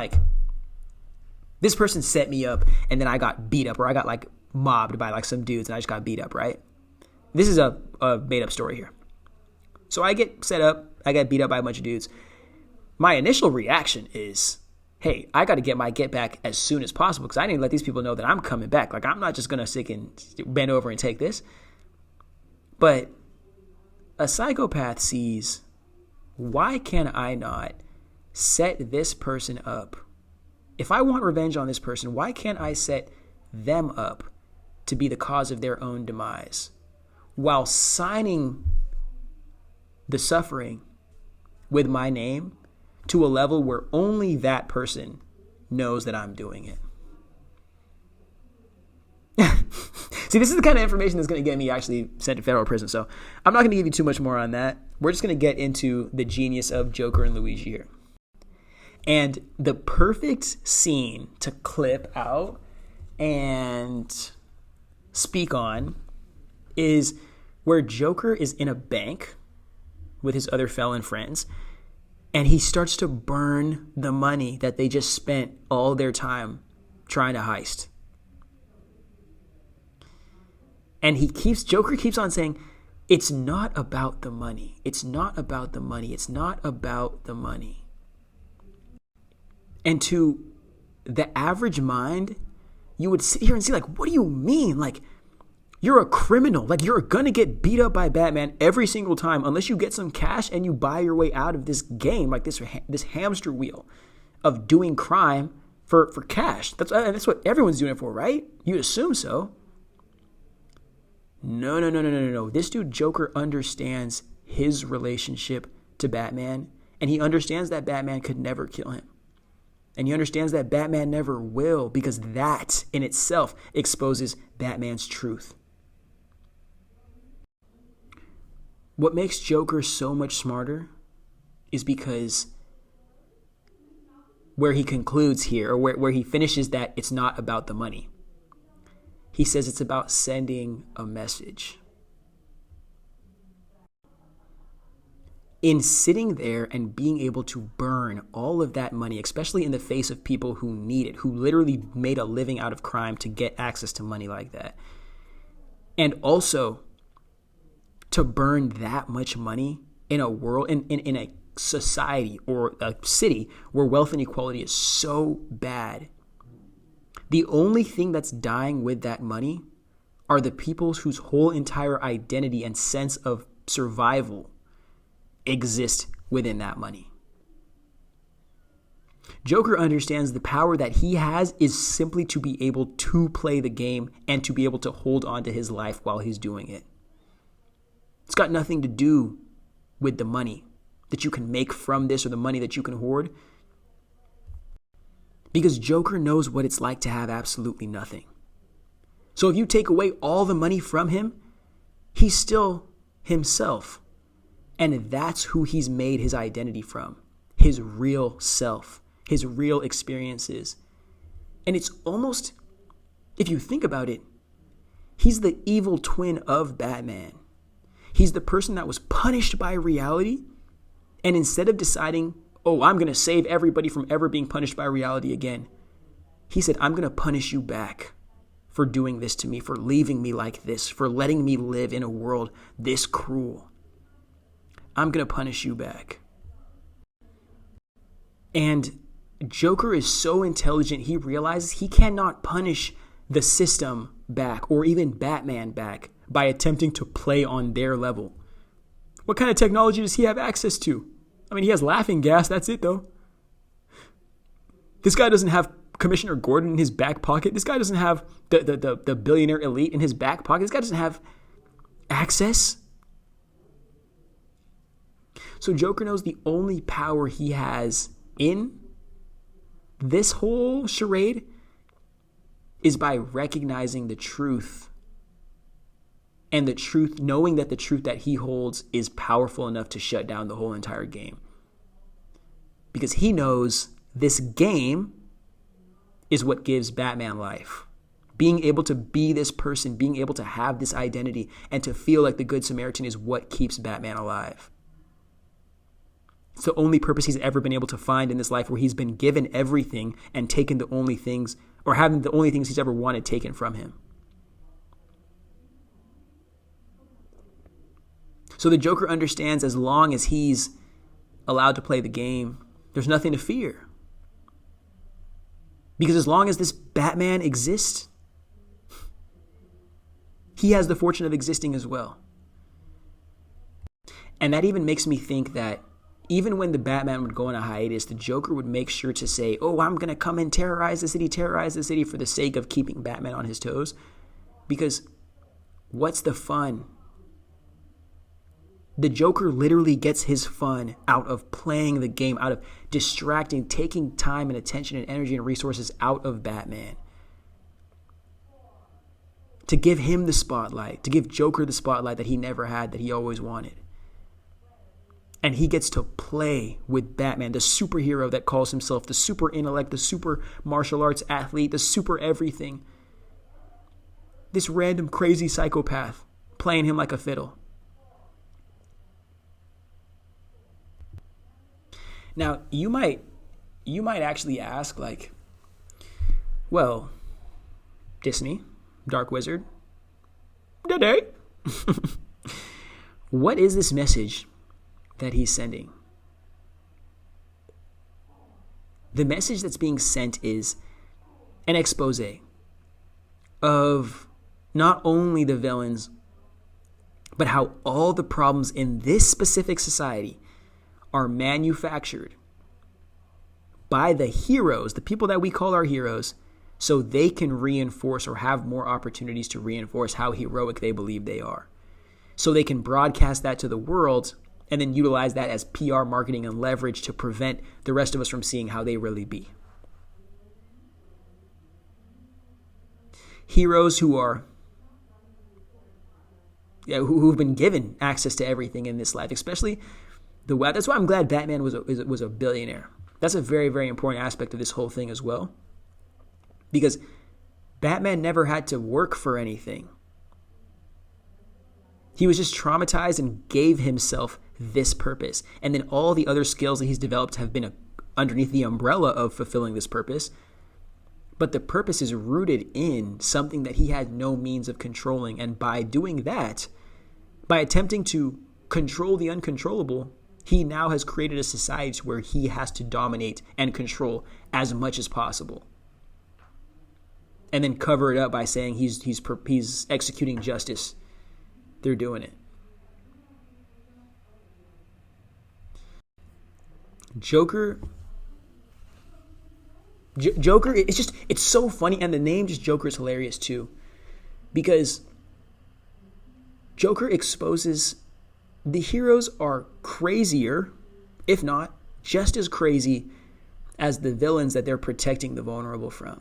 set me up and then I got beat up, or I got like mobbed by like some dudes and I just got beat up, right? This is a made up story here. So I get set up, I got beat up by a bunch of dudes. My initial reaction is, hey, I got to get my get back as soon as possible because I need to let these people know that I'm coming back. Like, I'm not just going to sit and bend over and take this. But a psychopath sees, why can I not set this person up? If I want revenge on this person, why can't I set them up to be the cause of their own demise while signing the suffering with my name to a level where only that person knows that I'm doing it? See, this is the kind of information that's going to get me actually sent to federal prison. So I'm not going to give you too much more on that. We're just going to get into the genius of Joker and Luigi here. And the perfect scene to clip out and speak on is where Joker is in a bank with his other felon friends, and he starts to burn the money that they just spent all their time trying to heist. And Joker keeps on saying, it's not about the money. It's not about the money. It's not about the money. And to the average mind, you would sit here and see, like, what do you mean? Like, you're a criminal. Like, you're going to get beat up by Batman every single time unless you get some cash and you buy your way out of this game, like this hamster wheel of doing crime for cash. That's what everyone's doing it for, right? You assume so. No. This dude, Joker, understands his relationship to Batman, and he understands that Batman could never kill him. And he understands that Batman never will, because that in itself exposes Batman's truth. What makes Joker so much smarter is because where he concludes here, or where he finishes that it's not about the money. He says it's about sending a message. In sitting there and being able to burn all of that money, especially in the face of people who need it, who literally made a living out of crime to get access to money like that. And also to burn that much money in a world, in a society or a city where wealth inequality is so bad. The only thing that's dying with that money are the people whose whole entire identity and sense of survival exist within that money. Joker understands the power that he has is simply to be able to play the game and to be able to hold on to his life while he's doing it. It's got nothing to do with the money that you can make from this or the money that you can hoard. Because Joker knows what it's like to have absolutely nothing. So if you take away all the money from him, he's still himself. And that's who he's made his identity from. His real self, his real experiences. And it's almost, if you think about it, he's the evil twin of Batman. He's the person that was punished by reality. And instead of deciding, oh, I'm going to save everybody from ever being punished by reality again, he said, I'm going to punish you back for doing this to me, for leaving me like this, for letting me live in a world this cruel. I'm going to punish you back. And Joker is so intelligent, he realizes he cannot punish the system back or even Batman back by attempting to play on their level. What kind of technology does he have access to? I mean, he has laughing gas. That's it, though. This guy doesn't have Commissioner Gordon in his back pocket. This guy doesn't have the billionaire elite in his back pocket. This guy doesn't have access. So Joker knows the only power he has in this whole charade is by recognizing the truth. And the truth, knowing that the truth that he holds is powerful enough to shut down the whole entire game. Because he knows this game is what gives Batman life. Being able to be this person, being able to have this identity, and to feel like the Good Samaritan is what keeps Batman alive. It's the only purpose he's ever been able to find in this life, where he's been given everything and taken the only things, or having the only things he's ever wanted taken from him. So the Joker understands as long as he's allowed to play the game, there's nothing to fear. Because as long as this Batman exists, he has the fortune of existing as well. And that even makes me think that even when the Batman would go on a hiatus, the Joker would make sure to say, oh, I'm going to come and terrorize the city for the sake of keeping Batman on his toes. Because what's the fun? The Joker literally gets his fun out of playing the game, out of distracting, taking time and attention and energy and resources out of Batman. To give him the spotlight, to give Joker the spotlight that he never had, that he always wanted. And he gets to play with Batman, the superhero that calls himself the super intellect, the super martial arts athlete, the super everything. This random crazy psychopath playing him like a fiddle. Now, you might actually ask, like, well, Disney, Dark Wizard, Daddy, what is this message that he's sending? The message that's being sent is an expose of not only the villains, but how all the problems in this specific society are manufactured by the heroes, the people that we call our heroes, so they can reinforce or have more opportunities to reinforce how heroic they believe they are. So they can broadcast that to the world and then utilize that as PR marketing and leverage to prevent the rest of us from seeing how they really be. Heroes who've been given access to everything in this life, especially that's why I'm glad Batman was a billionaire. That's a very, very important aspect of this whole thing as well. Because Batman never had to work for anything. He was just traumatized and gave himself this purpose. And then all the other skills that he's developed have been underneath the umbrella of fulfilling this purpose. But the purpose is rooted in something that he had no means of controlling. And by doing that, by attempting to control the uncontrollable, he now has created a society where he has to dominate and control as much as possible. And then cover it up by saying he's executing justice. They're doing it. Joker, it's so funny. And the name just Joker is hilarious too. Because Joker exposes the heroes are crazier, if not just as crazy as the villains that they're protecting the vulnerable from.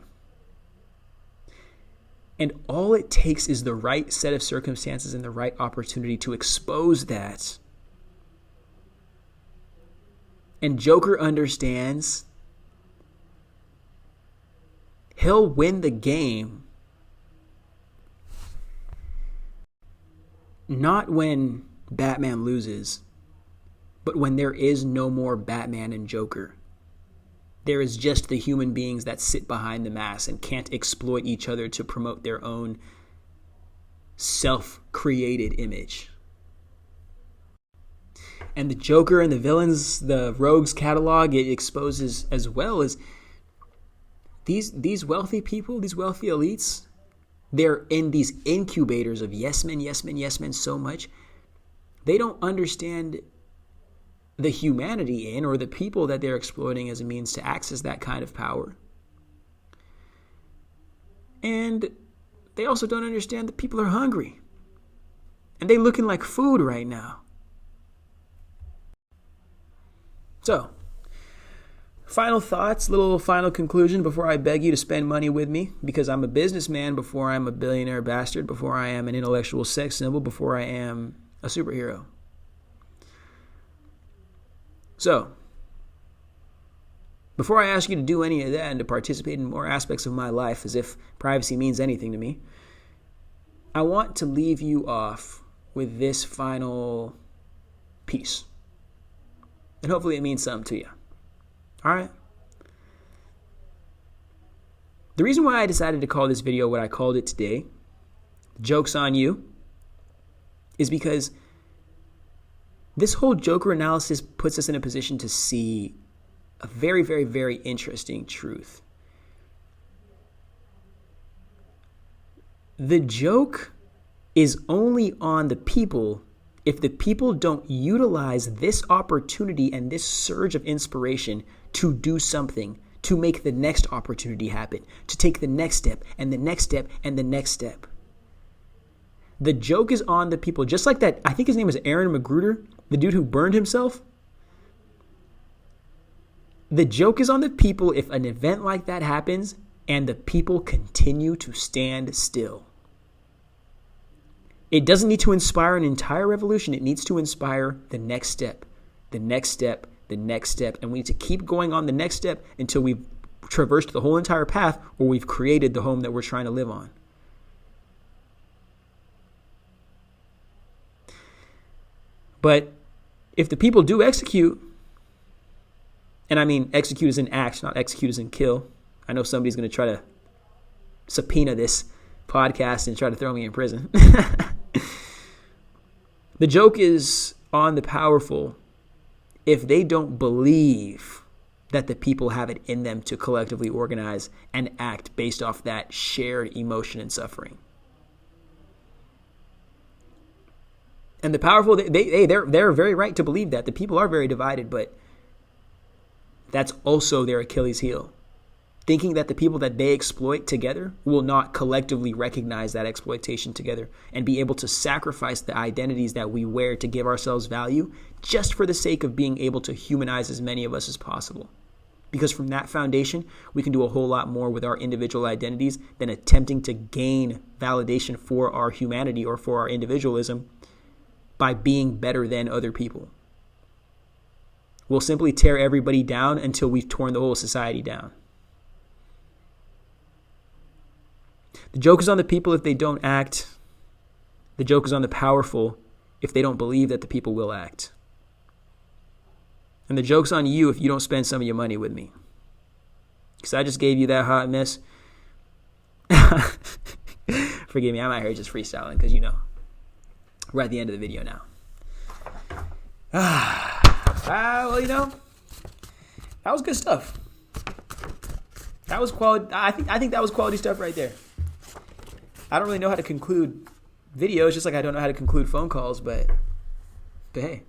And all it takes is the right set of circumstances and the right opportunity to expose that. And Joker understands he'll win the game not when Batman loses, but when there is no more Batman and Joker. There is just the human beings that sit behind the mask and can't exploit each other to promote their own self-created image. And the Joker and the villains, the rogues catalog, it exposes as well as these wealthy people, these wealthy elites, they're in these incubators of yes men so much. They don't understand the humanity in or the people that they're exploiting as a means to access that kind of power. And they also don't understand that people are hungry. And they're looking like food right now. So, final thoughts, little final conclusion before I beg you to spend money with me, because I'm a businessman before I'm a billionaire bastard, before I am an intellectual sex symbol, before I am a superhero. So, before I ask you to do any of that and to participate in more aspects of my life as if privacy means anything to me, I want to leave you off with this final piece. And hopefully it means something to you. All right? The reason why I decided to call this video what I called it today, Joke's on You, is because this whole Joker analysis puts us in a position to see a very, very, very interesting truth. The joke is only on the people if the people don't utilize this opportunity and this surge of inspiration to do something, to make the next opportunity happen, to take the next step and the next step and the next step. The joke is on the people, just like that. I think his name is Aaron Magruder, the dude who burned himself. The joke is on the people if an event like that happens and the people continue to stand still. It doesn't need to inspire an entire revolution. It needs to inspire the next step, the next step, the next step. And we need to keep going on the next step until we've traversed the whole entire path or we've created the home that we're trying to live on. But if the people do execute, and I mean execute as in act, not execute as in kill. I know somebody's going to try to subpoena this podcast and try to throw me in prison. The joke is on the powerful if they don't believe that the people have it in them to collectively organize and act based off that shared emotion and suffering. And the powerful, they're very right to believe that. The people are very divided, but that's also their Achilles heel. Thinking that the people that they exploit together will not collectively recognize that exploitation together and be able to sacrifice the identities that we wear to give ourselves value just for the sake of being able to humanize as many of us as possible. Because from that foundation, we can do a whole lot more with our individual identities than attempting to gain validation for our humanity or for our individualism by being better than other people. We'll simply tear everybody down until we've torn the whole society down. The joke is on the people if they don't act. The joke is on the powerful if they don't believe that the people will act. And the joke's on you if you don't spend some of your money with me. Because I just gave you that hot mess. Forgive me, I'm out here just freestyling because, we're at the end of the video now. Well, that was good stuff. That was quality. I think that was quality stuff right there. I don't really know how to conclude videos, just like I don't know how to conclude phone calls, but hey.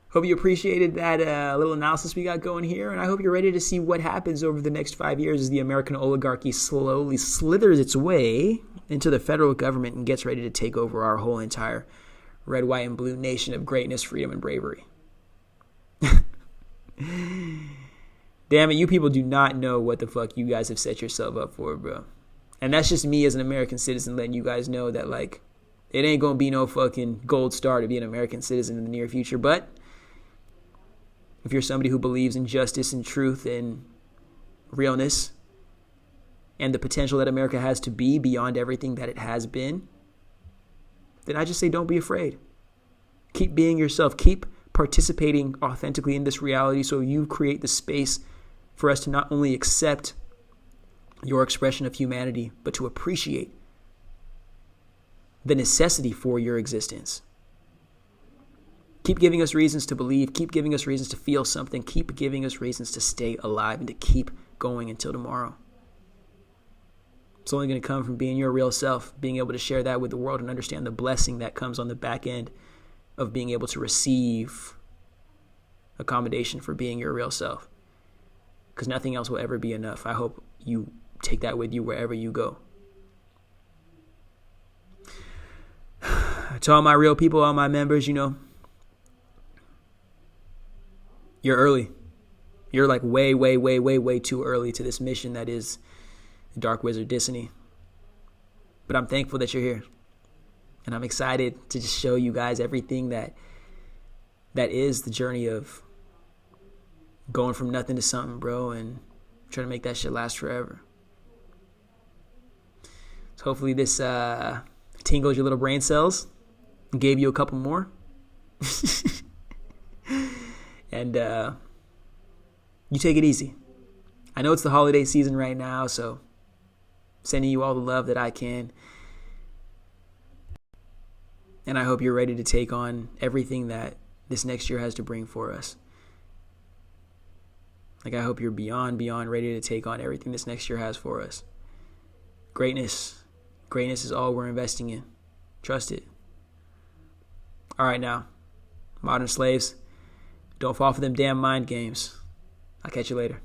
Hope you appreciated that little analysis we got going here, and I hope you're ready to see what happens over the next 5 years as the American oligarchy slowly slithers its way into the federal government and gets ready to take over our whole entire red, white, and blue nation of greatness, freedom, and bravery. Damn it, you people do not know what the fuck you guys have set yourself up for, bro. And that's just me as an American citizen letting you guys know that, it ain't gonna be no fucking gold star to be an American citizen in the near future, but if you're somebody who believes in justice and truth and realness and the potential that America has to be beyond everything that it has been, then I just say don't be afraid. Keep being yourself. Keep participating authentically in this reality so you create the space for us to not only accept your expression of humanity, but to appreciate the necessity for your existence. Keep giving us reasons to believe. Keep giving us reasons to feel something. Keep giving us reasons to stay alive and to keep going until tomorrow. It's only going to come from being your real self, being able to share that with the world and understand the blessing that comes on the back end of being able to receive accommodation for being your real self. Because nothing else will ever be enough. I hope you take that with you wherever you go. To all my real people, all my members, you're early. You're way, way, way, way, way too early to this mission that is Dark Wizard Destiny. But I'm thankful that you're here. And I'm excited to just show you guys everything that is the journey of going from nothing to something, bro, and trying to make that shit last forever. So hopefully this tingles your little brain cells and gave you a couple more. And you take it easy. I know it's the holiday season right now, so sending you all the love that I can. And I hope you're ready to take on everything that this next year has to bring for us. I hope you're beyond ready to take on everything this next year has for us. Greatness is all we're investing in. Trust it. All right now, modern slaves. Don't fall for them damn mind games. I'll catch you later.